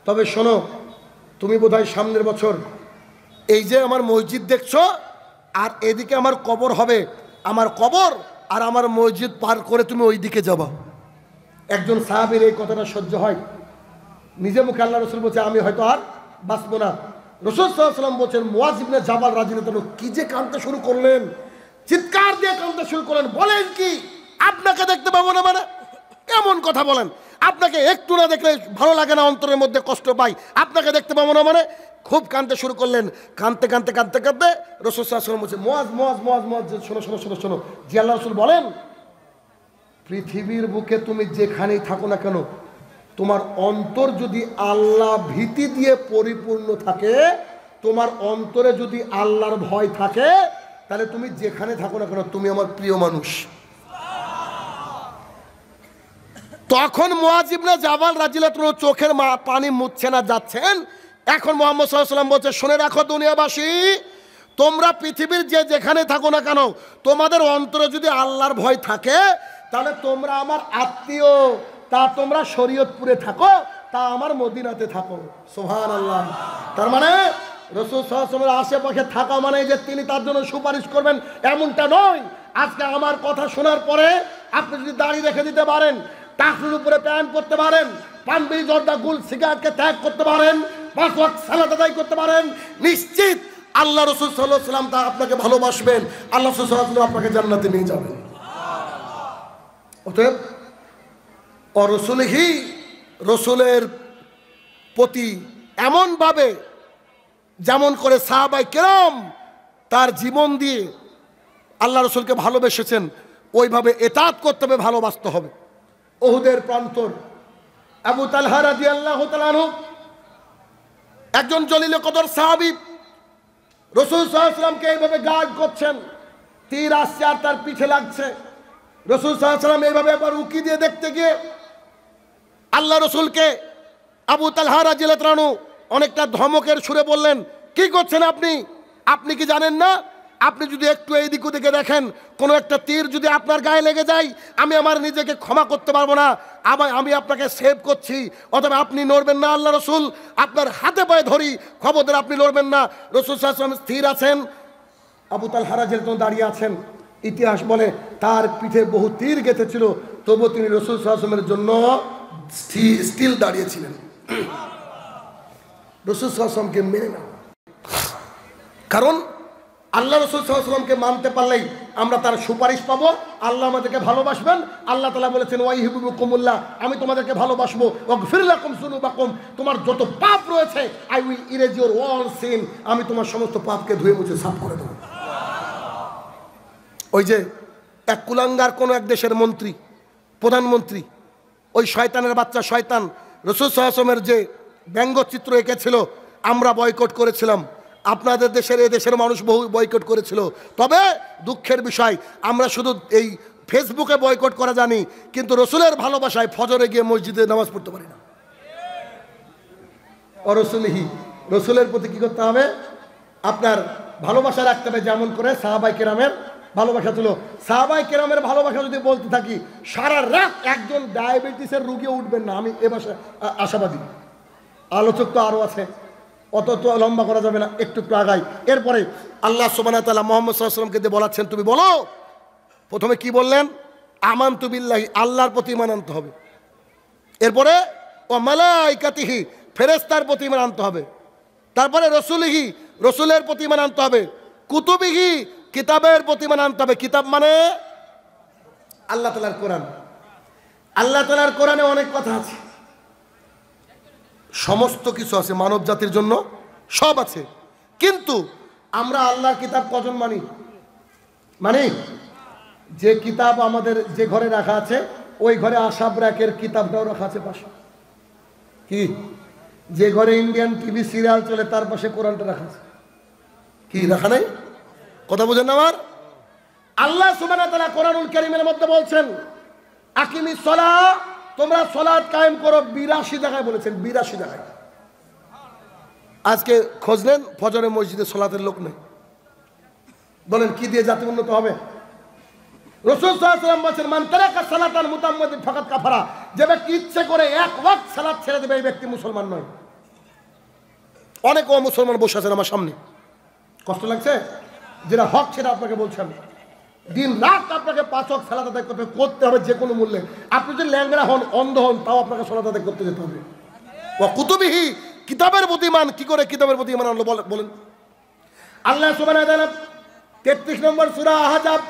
[SPEAKER 1] তবে শোনো, তুমি বোধহয় সামনের বছর এই যে আমার মসজিদ দেখছো, আর এদিকে আমার কবর হবে, আমার কবর আর আমার মসজিদ পার করে তুমি ওই দিকে যাবা। একজন সাহাবীর এই কথাটা সহ্য হয়? নিজে মুখে আল্লাহ রসুল বলছে আমি হয়তো আর বাঁচবো না। রাসূল সাল্লাল্লাহু আলাইহি ওয়াসাল্লাম বলছেন, মুআয ইবনে জাবাল রাদিয়াল্লাহু আনহু কি যে কাঁদতে শুরু করলেন, চিৎকার দিয়ে কাঁদতে শুরু করেন। বলেন কি আপনাকে দেখতে পাবো না মানে? কেমন কথা বলেন? আপনাকে একটু না দেখলে ভালো লাগে না, অন্তরের মধ্যে কষ্ট পাই, আপনাকে দেখতে পাবো না মানে? খুব কাঁদতে শুরু করলেন। কাঁদতে কাঁদতে কাঁদতে কাঁদতে রাসূল সাল্লাল্লাহু আলাইহি ওয়াসাল্লাম বলছে, মুয়াজ মুয়াজ মুয়াজ মুয়াজ, শোনো শোনো শোনো শোনো। জি আল্লাহ রাসূল বলেন, পৃথিবীর বুকে তুমি যেখানেই থাকো না কেন, তোমার অন্তর যদি আল্লাহ ভীতি দিয়ে পরিপূর্ণ থাকে, তোমার অন্তরে যদি আল্লাহর ভয় থাকে, তাহলে তুমি যেখানে থাকো না কেন তুমি আমার প্রিয় মানুষ। তখন মুয়াজ ইবনে জাবাল রাদিয়াল্লাহু আনহু চোখের পানি মুছছে না, যাচ্ছেন। এখন মুহাম্মদ সাল্লাল্লাহু আলাইহি ওয়াসাল্লাম বলছে, শুনে রাখো দুনিয়াবাসী, তোমরা পৃথিবীর যে যেখানে থাকো না কেন, তোমাদের অন্তরে যদি আল্লাহর ভয় থাকে, তাহলে তোমরা আমার আত্মীয়। তা তোমরা শরীয়তপুরে থাকো, তা আমার মদিনাতে থাকো। সুবহানাল্লাহ। তার মানে রাসূল সাল্লাল্লাহু আলাইহি ওয়াসাল্লামের আশেপাশে থাকা মানে যে তিনি তার জন্য সুপারিশ করবেন এমনটা নয়। আজকে আমার কথা শোনার পরে আপনি যদি দাড়ি রেখে দিতে পারেন, টাকলুর উপরে প্যান্ট করতে পারেন, পানবিড়ি জর্দা গুল সিগারেটকে ত্যাগ করতে পারেন, 5 ওয়াক্ত সালাত আদায় করতে পারেন, নিশ্চিত আল্লাহ রাসূল সাল্লাল্লাহু আলাইহি ওয়াসাল্লাম তা আপনাকে ভালোবাসবেন, আল্লাহ রাসূল সাল্লাল্লাহু আলাইহি ওয়াসাল্লাম আপনাকে জান্নাতে নিয়ে যাবেন। অতএব অরসুলহি, রসুলের প্রতি এমনভাবে যেমন করে সাহাবায়ে কেরাম তার জীবন দিয়ে আল্লাহ রসুলকে ভালোবেসেছেন, ওইভাবে এতাত করতে হবে, ভালোবাসতে হবে। উহুদের প্রান্তর আবু তালহা রাদিয়াল্লাহু তাআলা আনহু একজন জলিল কদর সাহাবী, রাসূল সাল্লাল্লাহু আলাইহি ওয়াসাল্লামকে এইভাবে গার্ড করছেন, তীর আসছে আর তার পিঠে লাগছে। রাসূল সাল্লাল্লাহু আলাইহি ওয়াসাল্লাম এইভাবে একবার উকি দিয়ে দেখতে গিয়ে আল্লাহ রসুলকে আবু তালহা রাদিয়াল্লাহু আনহু অনেকটা ধমকের সুরে বললেন, কি করছেন আপনি? আপনি কি জানেন না, আপনি যদি একটু এইদিক ওদিকে দেখেন, কোনো একটা তীর যদি আপনার গায়ে লেগে যায়, আমি আমার নিজেকে ক্ষমা করতে পারবো না, আমি আপনাকে সেভ করছি, অথবা আপনি নড়বেন না। আল্লাহ রসুল আপনার হাতে পায়ে ধরি, খবরদার আপনি নড়বেন না। রাসূল সাল্লাল্লাহু আলাইহি ওয়াসাল্লাম স্থির আছেন, আবু তালহা রাদিয়াল্লাহু আনহু দাঁড়িয়ে আছেন। ইতিহাস বলে তার পিঠে বহু তীর গেঁথেছিল, তবুও তিনি রাসূল সাল্লাল্লাহু আলাইহি ওয়াসাল্লামের জন্য স্টিল দাঁড়িয়েছিলেন। রাসূল সাল্লাল্লাহু আলাইহি ওয়াসাল্লামকে মেনে নাও, কারণ আল্লাহ রাসূল সাল্লাল্লাহু আলাইহি ওয়াসাল্লামকে মানতে পারলেই আমরা তার সুপারিশ পাবো, আল্লাহ আমাদেরকে ভালোবাসবেন। আল্লাহ তাআলা বলেছেন, ওয়াইহিবুকুমুল্লাহ, আমি তোমাদেরকে ভালোবাসবো, ওয়াগফির লাকুম যুনুবাকুম, তোমার যত পাপ রয়েছে, I will erase your all sin, আমি তোমার সমস্ত পাপকে ধুয়ে মুছে সাফ করে দেবো। ওই যে এক কুলাঙ্গার কোন এক দেশের মন্ত্রী, প্রধানমন্ত্রী, ওই শয়তানের বাচ্চা শয়তান রাসূল সাল্লাল্লাহু আলাইহি ওয়াসাল্লামের যে ব্যঙ্গচিত্র এঁকেছিল, আমরা বয়কট করেছিলাম, আপনাদের দেশের এই দেশের মানুষ বহু বয়কট করেছিল। তবে দুঃখের বিষয়, আমরা শুধু এই ফেসবুকে বয়কট করা জানি, কিন্তু রসুলের ভালোবাসায় ফজরে গিয়ে মসজিদে নামাজ পড়তে পারি না। অরসুলহি, রসুলের প্রতি কী করতে হবে? আপনার ভালোবাসা রাখতে হবে, যেমন করে সাহাবায়ে কেরামের ভালোবাসা ছিল। সাহাবায়ে কেরামের ভালোবাসা যদি বলতে থাকি, সারা রাত একজন ডায়াবেটিসের রুগী উঠবেন না, আমি এ বাসায় আশাবাদী। আলোচক তো আরও আছে, অত তো লম্বা করা যাবে না, একটু একটু আগাই। এরপরে আল্লাহ সুবহানাহু ওয়া তাআলা মুহাম্মদ সাল্লাল্লাহু আলাইহি ওয়াসাল্লামকে দিয়ে বলাচ্ছেন, তুমি বলো। প্রথমে কি বললেন? আমানতু বিল্লাহি, আল্লাহর প্রতি ঈমান আনতে হবে। এরপরে ওয়া মালাইকাতিহি, ফেরেশতার প্রতি ঈমান আনতে হবে। তারপরে রসুলিহি, রসুলের প্রতি ঈমান আনতে হবে। কুতুবিহি, কিতাবের প্রতি ঈমান আনতে হবে। কিতাব মানে আল্লাহ তাআলার কোরআন। আল্লাহ তাআলার কোরআনে অনেক কথা আছে, সমস্ত কিছু আছে, মানব জাতির জন্য সব আছে। কিন্তু আমরা আল্লাহর কিতাব কজন মানি? মানে যে কিতাব আমাদের যে ঘরে রাখা আছে, ওই ঘরে আশাব রাকের কিতাবটাও রাখা আছে পাশে। কি? যে ঘরে ইন্ডিয়ান টিভি সিরিয়াল চলে, তার পাশে কোরআনটা রাখা আছে। কি রাখা নাই? কথা বুঝেন না আমার? আল্লাহ সুবহানাহু ওয়া তাআলা কোরআনুল কারীমের মধ্যে বলছেন, আকিমিস সালাহ, তোমরা সালাত কায়েম করো। 82 জায়গায় বলেছেন, 82 জায়গায়। আজকে খোঁজ নেন, ফজরে মসজিদে সালাতের লোক নেই। বলেন কি দিয়ে জাতি উন্নত হবে? রাসূল সাল্লাল্লাহু আলাইহি ওয়াসাল্লাম বলেছেন, মান তারাকা সালাতান মুতাম্মাদিন ফাকাত কাফারা, যে ব্যক্তি ইচ্ছে করে এক ওয়াক্ত সালাত ছেড়ে দেবে, এই ব্যক্তি মুসলমান নয়। অনেক মুসলমান বসে আছেন আমার সামনে, কষ্ট লাগছে? যেটা হক সেটা আপনাকে বলছেন, দিন রাত আপনাকে 5 ওয়াক্ত সালাত আদায় করতে হবে যে কোনো মূল্যে। আপনি যদি ল্যাংড়া হন, অন্ধ হন, তাও আপনাকে সালাত আদায় করতে যেতে হবে। ওয়া কুতুবিহি, কিতাবের প্রতি ঈমান। কি করে কিতাবের প্রতি ঈমান আনলো বলেন? আল্লাহ সুবহানাহু ওয়া তাআলা 33 নম্বর সূরা আহজাব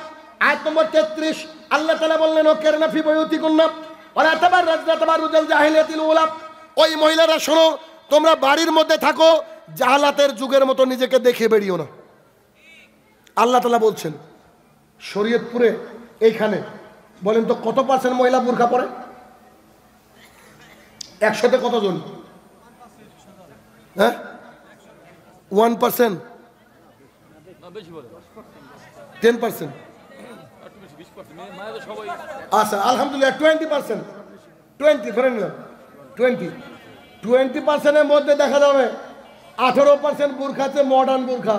[SPEAKER 1] আয়াত নম্বর 33, আল্লাহ তাআলা বললেন ও কারনা ফি বুয়ুতিকুন্না ওয়ালা তাবাররাজনা তাবাররুজাল জাহিলিয়াতিল উলা, ওই মহিলারা শোনো, তোমরা বাড়ির মধ্যে থাকো, জাহালাতের যুগের মতো নিজেকে দেখে বেরিও না। আল্লাহ তাআলা বলছেন শরীয়তপুরে এইখানে বলেন তো কত পার্সেন্ট মহিলা বোরকা পরে? 100তে কতজন? হ্যাঁ 1%, 10%, আচ্ছা আলহামদুলিল্লাহ 20%, 20 ধরে নিলাম 20%-এর মধ্যে দেখা যাবে 18% বোরখা আছে মডার্ন বোরখা।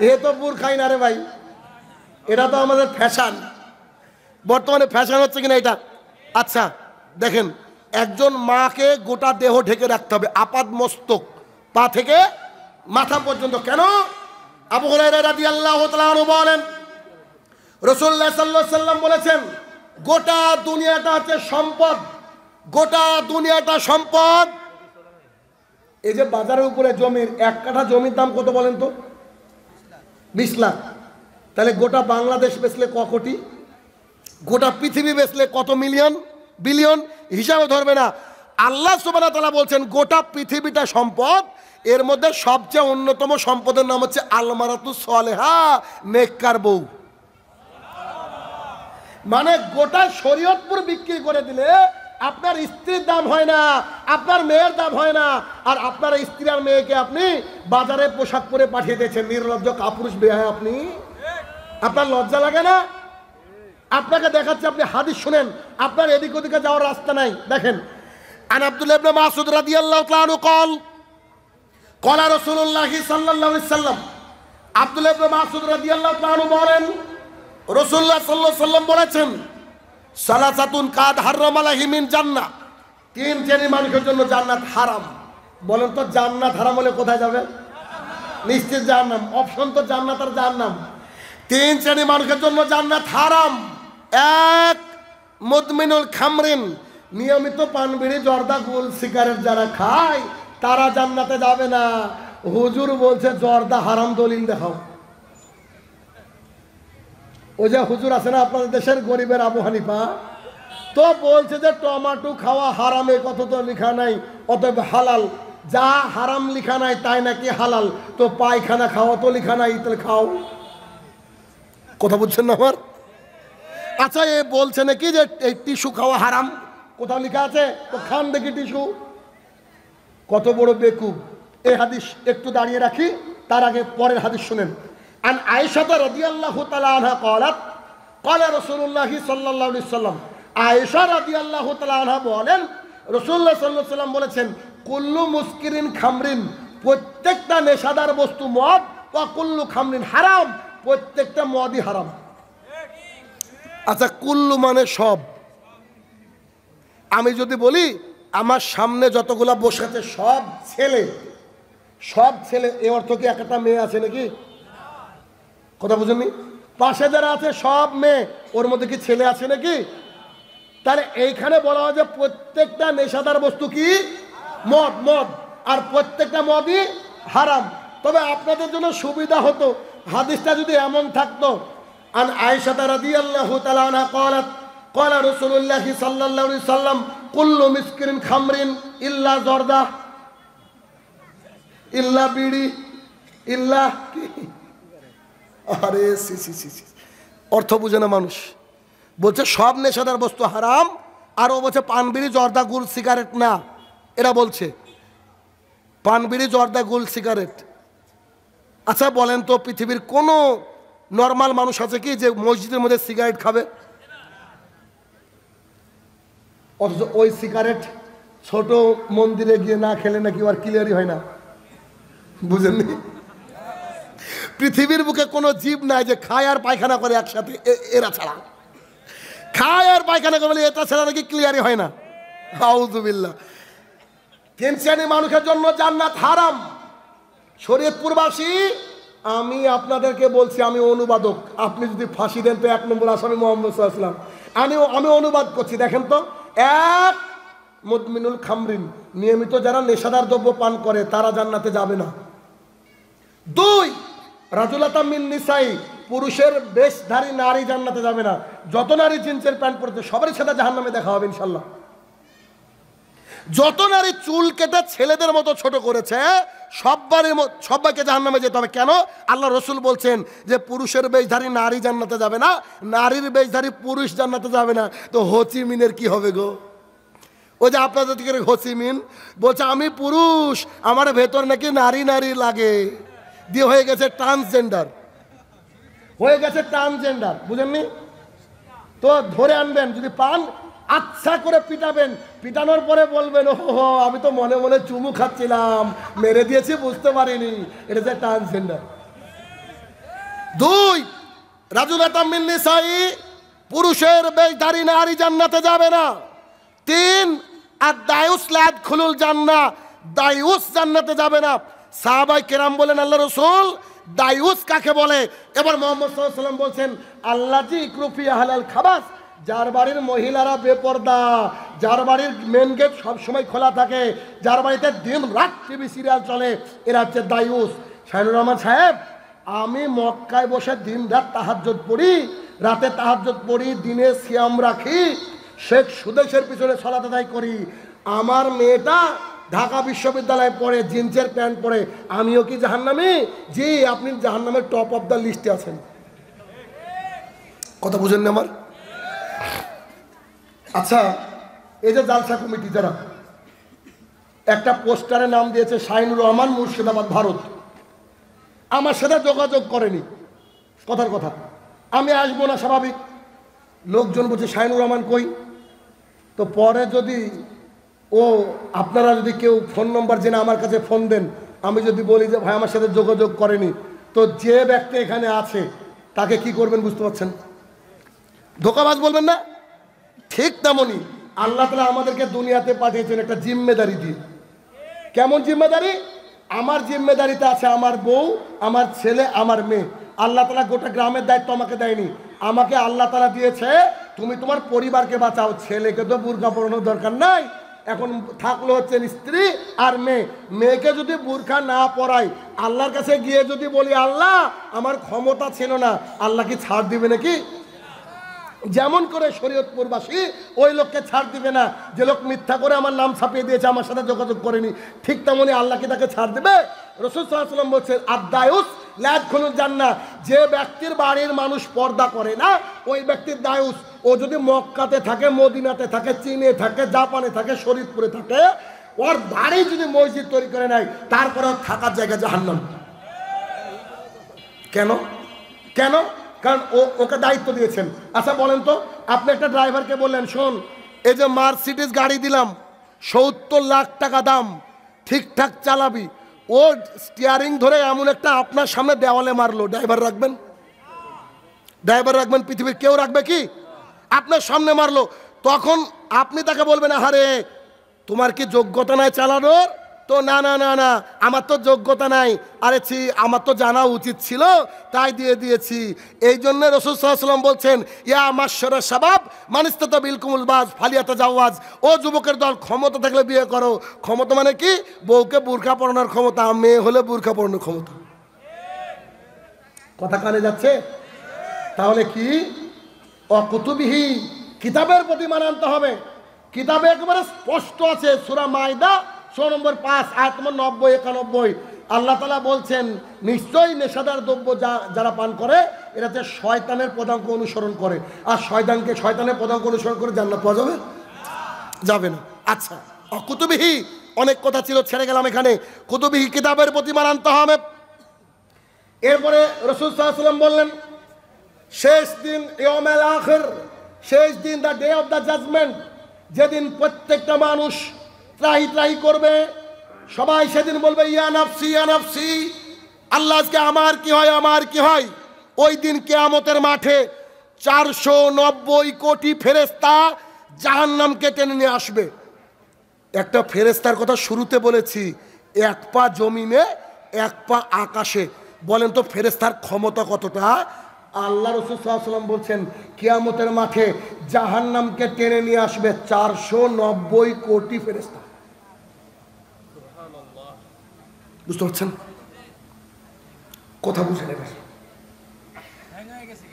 [SPEAKER 1] এ তো বোরখাই না রে ভাই, এটা তো আমাদের ফ্যাশন, বর্তমানে ফ্যাশন হচ্ছে কিনা এটা। আচ্ছা দেখেন, একজন মাকে গোটা দেহ ঢেকে রাখতে হবে, আপাদ মস্তক পা থেকে মাথা পর্যন্ত। কেন? আবু হুরায়রা রাদিয়াল্লাহু তাআলা আনহু বলেন রাসূলুল্লাহ সাল্লাল্লাহু আলাইহি সাল্লাম বলেছেন গোটা দুনিয়াটা হচ্ছে সম্পদ, গোটা দুনিয়াটা সম্পদ। এই যে বাজারের উপরে জমির 1 কাঠা জমির দাম কত বলেন তো? 20 লাখ। তাহলে গোটা বাংলাদেশ বেচলে ক কোটি, গোটা পৃথিবী বেচলে কত মিলিয়ন বিলিয়ন, হিসাবে ধরবে না। আল্লাহ সুবহানাহু ওয়া তাআলা বলছেন গোটা পৃথিবীটা সম্পদ, এর মধ্যে সবচেয়ে অন্যতম সম্পদের নাম হচ্ছে আলমারাতুস সালেহা, নেককার বউ। মানে গোটা শরীয়তপুর বিক্রি করে দিলে আপনার স্ত্রীর দাম হয় না, আপনার মেয়ের দাম হয় না, আর আপনার স্ত্রী আর মেয়েকে আপনি বাজারে পোশাক পরে পাঠিয়ে দিয়েছেন। নির্লজ্জ কাপুরুষ বেহায়া আপনি, আপনার লজ্জা লাগে না? আপনাকে দেখাচ্ছে, আপনি হাদিস শুনেন, আপনার এদিক ওদিকে যাওয়ার রাস্তা নাই। দেখেন আন আব্দুল্লাহ ইবনে মাসউদ রাদিয়াল্লাহু তাআলা আনহু قال قال رسول الله সাল্লাল্লাহু আলাইহি ওয়াসাল্লাম, আব্দুল্লাহ ইবনে মাসউদ রাদিয়াল্লাহু তাআলা আনহু বলেন রাসূলুল্লাহ সাল্লাল্লাহু আলাইহি ওয়াসাল্লাম বলেছেন সালাসাতুন কাদ হারাম আলাইহিম মিন জান্নাহ, 3 শ্রেণীর মানুষের জন্য জান্নাত হারাম। বলেন তো জান্নাত হারাম হলে কোথায় যাবে? নিশ্চিত জাহান্নাম। অপশন তো জান্নাত আর জাহান্নাম। 3 শ্রেণীর মানুষের জন্য জান্নাত হারাম। 1 মুদমিনুল খামরিন, নিয়মিত পান বিড়ি জর্দা গুল সিগারেট যারা খায় তারা জান্নাতে যাবে না। হুজুর বলছে জর্দা হারাম, দলিল দেখাও। ওই যে হুজুর আছে না আপনাদের দেশের গরিবের আবু হানিফা, তো বলছে যে টমেটো খাওয়া হারাম, এ কথা তো লেখা নাই, অতএব হালাল। যা হারাম লেখা নাই তাই নাকি হালাল, তো পায়খানা খাওয়া তো লেখা নাই, তাহলে খাও। কথা বুঝছেন না আমার? আচ্ছা এ বলছে নাকি যে এই টিস্যু খাওয়া হারাম, কোথাও লেখা আছে? তো খান দেখি টিস্যু। কত বড় বেকুব। এই হাদিস একটু দাঁড়িয়ে রাখি, তার আগে পরের হাদিস শুনেন। আন আয়েশা রাদিয়াল্লাহু তাআলা আনহা قالت قال رسول الله صلى الله عليه وسلم, আয়েশা রাদিয়াল্লাহু তাআলা আনহা বলেন রাসূলুল্লাহ সাল্লাল্লাহু আলাইহি ওয়াসাল্লাম বলেছেন কুল্লু মুসকিরিন খামরিন, প্রত্যেকটা নেশাদার বস্তু মদ, ওয়া কুল্লু খামরিন হারাম, প্রত্যেকটা মদই হারাম। আচ্ছা কুল্লু মানে সব। আমি যদি বলি আমার সামনে যতগুলা বসে আছে সব ছেলে, সব ছেলে, এ অর্থ কি একটা মেয়ে আছে নাকি? কথা বুঝেননি? পাশে যারা আছে সব মেয়ে, ওর মধ্যে কি ছেলে আছে নাকি? তাহলে এইখানে বলা হয় যে প্রত্যেকটা নেশাদার বস্তু কি? মদ। মদ আর প্রত্যেকটা মদই হারাম। তবে আপনাদের জন্য সুবিধা হতো হাদিসটা যদি এমন থাকতো, আন আয়েশা রাদিয়াল্লাহু তাআলা আনহা قالت قال رسول الله صلى الله عليه وسلم كل مسكر خمر الا জর্দা ইল্লা বিড়ি ইল্লা, আরে সি সি সি সি, অর্থ বুঝে না মানুষ। বলছে সব নেশাদার বস্তু হারাম, আর ও বলছে পান বিড়ি জর্দা গুল সিগারেট না। এরা বলছে পান বিড়ি জর্দা গুল সিগারেট। আচ্ছা বলেন তো পৃথিবীর কোনো নর্মাল মানুষ আছে কি যে মসজিদের মধ্যে সিগারেট খাবে? অথচ ওই সিগারেট ছোট মন্দিরে গিয়ে না খেলে নাকি আর ক্লিয়ারই হয় না। বুঝেননি? পৃথিবীর বুকে কোনো জীব নাই যে খায় আর পায়খানা করে একসাথে, এরা ছাড়া। খায় আর পায়খানা করে এটা ছাড়া নাকি ক্লিয়ারই হয় না। আউযুবিল্লাহ। 3 শ্রেণীর মানুষের জন্য জান্নাত হারাম। শরীয়তপুরবাসী, আমি আপনাদেরকে বলছি, আমি অনুবাদক, আপনি যদি ফাঁসি দেন তো 1 নম্বর আসামি মুহাম্মদ সাল্লাল্লাহু আলাইহি ওয়াসাল্লাম। আমি অনুবাদ করছি, দেখেন তো। 1 মুদমিনুল খামরিন, নিয়মিত যারা নেশাদার দ্রব্য পান করে তারা জান্নাতে যাবে না। 2 রাজুলাতাম মিন নিসাই, পুরুষের বেশধারী নারী জান্নাতে যাবে না। যত নারী জিন্সের প্যান্ট পরেছে সবারই সাথে জাহান্নামে দেখা হবে ইনশাল্লাহ। যত নারী চুল কেটে ছেলেদের মতো ছোট করেছে সবাইকে জাহান্নামে যেতে হবে। কেন? আল্লাহ রসুল বলছেন যে পুরুষের বেশধারী নারী জান্নাতে যাবে না, নারীর বেশধারী পুরুষ জান্নাতে যাবে না। তো হোচিমিনের কি হবে গো? ওই যে আপনাদের দিকে হোচিমিন বলছে আমি পুরুষ, আমার ভেতর নাকি নারী নারী লাগে, দিয়ে হয়ে গেছে ট্রান্সজেন্ডার, হয়ে গেছে ট্রান্সজেন্ডার। বুঝেননি তো? ধরে আনবেন, যদি পান আচ্ছা করে পিটাবেন, পিটানোর পরে বলবেন ও আমি তো মনে মনে চুমু খাচ্ছিলাম, মেরে দিয়েছি বুঝতে পারিনি, এটা যে ট্রান্সজেন্ডার। 2, রাজুলাতাম মিন নিসাই, পুরুষের বেশধারী নারী জান্নাতে যাবে না। 3, আর দায়ুস লা ইয়াদখুলুল জান্নাহ, দায়ুস জান্নাতে যাবে না। সাহাবায়ে কেরাম বলেন আল্লাহ রাসূল দায়ুস কাকে বলে? এবার মুহাম্মদ সাল্লাল্লাহু আলাইহি ওয়াসাল্লাম বলছেন আল্লাযী ইকরুফি আহলাল খাবাস, যার বাড়ির মহিলারা বেপর্দা, যার বাড়ির মেন গেট সবসময় খোলা থাকে, যার বাড়িতে দিন রাত টিভি সিরিয়াল চলে, এরা হচ্ছে দায়ুস। শাহিনুর রহমান সাহেব, আমি মক্কায় বসে দিন রাত তাহাজ্জুদ পড়ি, রাতে তাহাজ্জুদ পড়ি, দিনে সিয়াম রাখি, শেখ সুদেশের পিছনে সালাত আদায় করি। আমার মেয়েটা ঢাকা বিশ্ববিদ্যালয়ে পড়ে, জিন্সের প্যান্ট পরে, আমিও কি জাহান্নামী? জি, আপনি জাহান্নামের টপ অফ দ্য লিস্টে আছেন। কথা বুঝেন না আমার? আচ্ছা, এই যে জালসা কমিটি যারা একটা পোস্টারে নাম দিয়েছে শাহিনুর রহমান, মুর্শিদাবাদ, ভারত, আমার সাথে যোগাযোগ করেনি, কথার কথা, আমি আসবো না স্বাভাবিক। লোকজন বলছে শাহিনুর রহমান কই? তো পরে যদি আপনারা যদি কেউ ফোন নম্বর জেনে আমার কাছে ফোন দেন, আমি যদি বলি যে ভাই আমার সাথে যোগাযোগ করেনি, তো যে ব্যক্তি এখানে আছে তাকে কি করবেন বুঝতে পারছেন? ধোঁকাবাজ বলবেন না? ঠিক তেমনই আল্লাহ তাআলা আমাদেরকে দুনিয়াতে পাঠিয়েছেন একটা জিম্মেদারি দিয়ে। কেমন জিম্মেদারি? আমার জিম্মেদারিতে আছে আমার বউ, আমার ছেলে, আমার মেয়ে। আল্লাহ তাআলা গোটা গ্রামের দায়িত্ব আমাকে দেয়নি, আমাকে আল্লাহ তাআলা দিয়েছে তুমি তোমার পরিবারকে বাঁচাও। ছেলেকে তো বুরকা পরানোর দরকার নাই, এখন থাকলো হচ্ছে স্ত্রী আর মেয়ে। মেয়েকে যদি বুরকা না পরাই, আল্লাহর কাছে গিয়ে যদি বলি আল্লাহ আমার ক্ষমতা ছিল না, আল্লাহ কি ছাড় দিবে নাকি? যেমন করে শরীয়তপুরবাসী ওই লোককে ছাড় দিবে না যে লোক মিথ্যা করে আমার নাম ছাপিয়ে দিয়েছে, আমার সাথে যোগাযোগ করেনি, ঠিক তেমনি আল্লাহ কি তাকে ছাড় দেবে? রাসূল সাল্লাল্লাহু আলাইহি ওয়াসাল্লাম বলছেন আদ-দায়ুস লা ইয়াদখুলুল জান্নাহ, যে ব্যক্তির বাড়ির মানুষ পর্দা করে না ওই ব্যক্তির দায়ুস। ও যদি মক্কাতে থাকে, মদিনাতে থাকে, চীনে থাকে, জাপানে থাকে, শরীয়তপুরে থাকে, ওর বাড়ি যদি মসজিদ তৈরি করে নেয়, তারপরে থাকার জায়গা জাহান্নাম। কেন? কেন? কারণ ওকে দায়িত্ব দিয়েছেন। আচ্ছা বলেন তো, আপনি একটা ড্রাইভারকে বললেন শোন এই যে মার্সিডিজ গাড়ি দিলাম 70 লাখ টাকা দাম, ঠিকঠাক চালাবি। ও স্টিয়ারিং ধরে এমন একটা আপনার সামনে দেওয়ালে মারলো, ড্রাইভার রাখবেন? ড্রাইভার রাখবেন? পৃথিবীর কেউ রাখবে কি? আপনার সামনে মারলো, তখন আপনি তাকে বলবেন আরে তোমার কি যোগ্যতা নাই চালানোর? তো না না না না, আমার তো যোগ্যতা নাই, আরে আমার তো জানা উচিত ছিল তাই দিয়ে দিয়েছি। এই জন্য রাসূল সাল্লাল্লাহু আলাইহি ওয়াসাল্লাম বলছেন ইয়া মাশশারা শাবাব মান ইসতাতা বিলকুমুল বাজ ফালিয়াতাজাওয়াজ, ও যুবকের দল ক্ষমতা থাকলে বিয়ে করো। ক্ষমতা মানে কি? বউকে বুরকা পরানোর ক্ষমতা, মেয়ে হলে বুরকা পরানোর ক্ষমতা। কথা কানে যাচ্ছে? তাহলে কি অকুতুবিহি, কিতাবের প্রতি মান আনতে হবে। কিতাবে একেবারে স্পষ্ট আছে, সূরা মাইদা 6 নম্বর 5 আয়াত নম্বর 90-91 আল্লাহ তাআলা বলছেন নিশ্চয়ই নেশাদার দ্রব্য যারা পান করে এরাতে শয়তানের পদাঙ্ক অনুসরণ করে, আর শয়তানের পদাঙ্ক অনুসরণ করে জান্নাত পাওয়া যাবে? যাবে না। আচ্ছা, অকুতুবিহি অনেক কথা ছিল, ছেড়ে গেলাম এখানে। কুতুবিহি, কিতাবের প্রতি মান আনতে হবে। এরপরে রাসূল সাল্লাল্লাহু আলাইহি ওয়াসাল্লাম বললেন শেষ দিন, ইয়াউমুল আখির, শেষ দিন, the day of the judgment, যেদিন প্রত্যেকটা মানুষ ত্রাহি ত্রাহি করবে, সবাই সেদিন বলবে ইয়া নাফসি ইয়া নাফসি, আল্লাহ আজকে আমার কি হয়, আমার কি হয়। ওই দিন কিয়ামতের মাঠে 490 কোটি ফেরেশতা জাহান্নামকে টেনে নিয়ে আসবে। একটা ফেরেশতার কথা শুরুতে বলেছি, এক পা জমিনে এক পা আকাশে। বলেন তো ফেরেশতার ক্ষমতা কতটা? আল্লাহ রাসূল সাল্লাল্লাহু আলাইহি ওয়াসাল্লাম বলছেন কিয়ামতের মাঠে জাহান্নামকে টেনে নিয়ে আসবে 490 কোটি ফেরেশতা। বুঝতে পারছেন? কথা বুঝে নেবেন।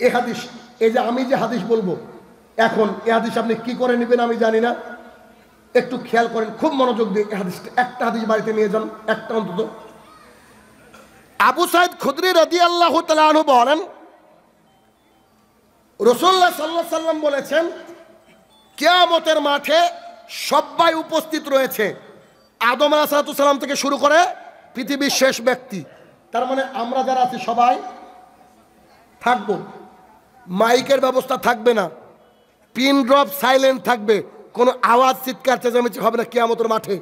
[SPEAKER 1] এ হাদিস, এই যে আমি যে হাদিস বলবো এখন, এ হাদিস আপনি কি করে নেবেন আমি জানি না, একটু খেয়াল করেন খুব মনোযোগ দিয়ে। এই হাদিসটা একটা হাদিস বাড়িতে নিয়ে যান, একটা অন্তত। আবু সাইদ খুদরি রাদিয়াল্লাহু তাআলা আনহু বলেন, রাসূলুল্লাহ সাল্লাল্লাহু আলাইহি সাল্লাম বলেছেন, কিয়ামতের মাঠে সবাই উপস্থিত রয়েছে, আদম আলাইহিস সালাম থেকে শুরু করে পৃথিবীর শেষ ব্যক্তি। তার মানে আমরা যারা আছি সবাই থাকবো। মাইকের ব্যবস্থা থাকবে না, পিন ড্রপ সাইলেন্ট থাকবে, কোনো আওয়াজ চিৎকার চেঁচামেচি হবে না কিয়ামতের মাঠে।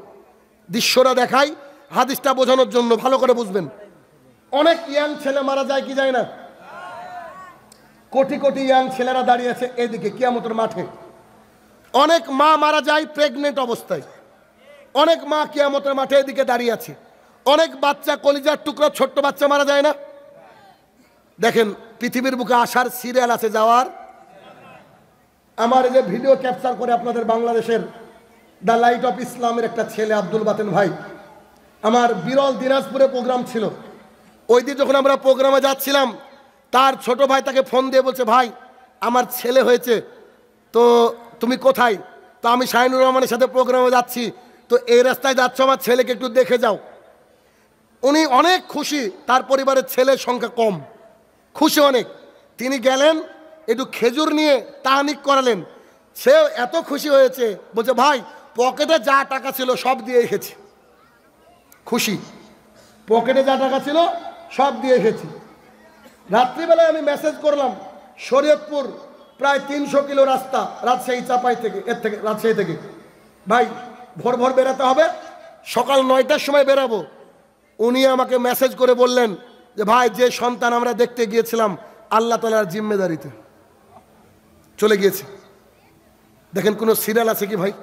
[SPEAKER 1] দৃশ্যটা দেখাই হাদিসটা বোঝানোর জন্য, ভালো করে বুঝবেন। অনেক ইয়াং ছেলে মারা যায় কি যায় না? কোটি কোটি ইয়াং ছেলেরা দাঁড়িয়ে আছে এদিকে কিয়ামতের মাঠে। অনেক মা মারা যায় প্রেগনেন্ট অবস্থায়, অনেক মা কিয়ামতের মাঠে এদিকে দাঁড়িয়ে আছে। অনেক বাচ্চা, কলিজার টুকরা ছোট্ট বাচ্চা মারা যায় না? দেখেন পৃথিবীর বুকে আসার সিরিয়াল আছে, যাওয়ার। আমার এই যে ভিডিও ক্যাপচার করে আপনাদের বাংলাদেশের দ্য লাইট অফ ইসলামের একটা ছেলে আব্দুল বাতেন ভাই, আমার বিরল দিনাজপুরে প্রোগ্রাম ছিল, ওই দিন যখন আমরা প্রোগ্রামে যাচ্ছিলাম, তার ছোট ভাই তাকে ফোন দিয়ে বলছে, ভাই আমার ছেলে হয়েছে, তো তুমি কোথায়? তো আমি শাহিনুর রহমানের সাথে প্রোগ্রামে যাচ্ছি, তো এই রাস্তায় যাচ্ছ, আমার ছেলেকে একটু দেখে যাও। উনি অনেক খুশি, তার পরিবারের ছেলের সংখ্যা কম, খুশি অনেক। তিনি গেলেন, একটু খেজুর নিয়ে তাহানিক করালেন। সে এত খুশি হয়েছে, বলছে ভাই পকেটে যা টাকা ছিল সব দিয়ে এসেছি। খুশি, পকেটে যা টাকা ছিল সব দিয়ে এসেছি। রাত্রিবেলায় আমি মেসেজ করলাম, শরীয়তপুর প্রায় 300 কিলো রাস্তা, রাজশাহী চাপাই থেকে, এর থেকে রাজশাহী থেকে, ভাই ভোর ভোর বেরাতে হবে, সকাল 9টার সময় বেরাবো। উনি আমাকে মেসেজ করে বললেন যে ভাই যে সন্তান আমরা দেখতে গিয়েছিলাম আল্লাহ তাআলার জিম্মেদারিতে চলে গিয়েছে। দেখেন কোনো সিরিয়াল আছে কি ভাই?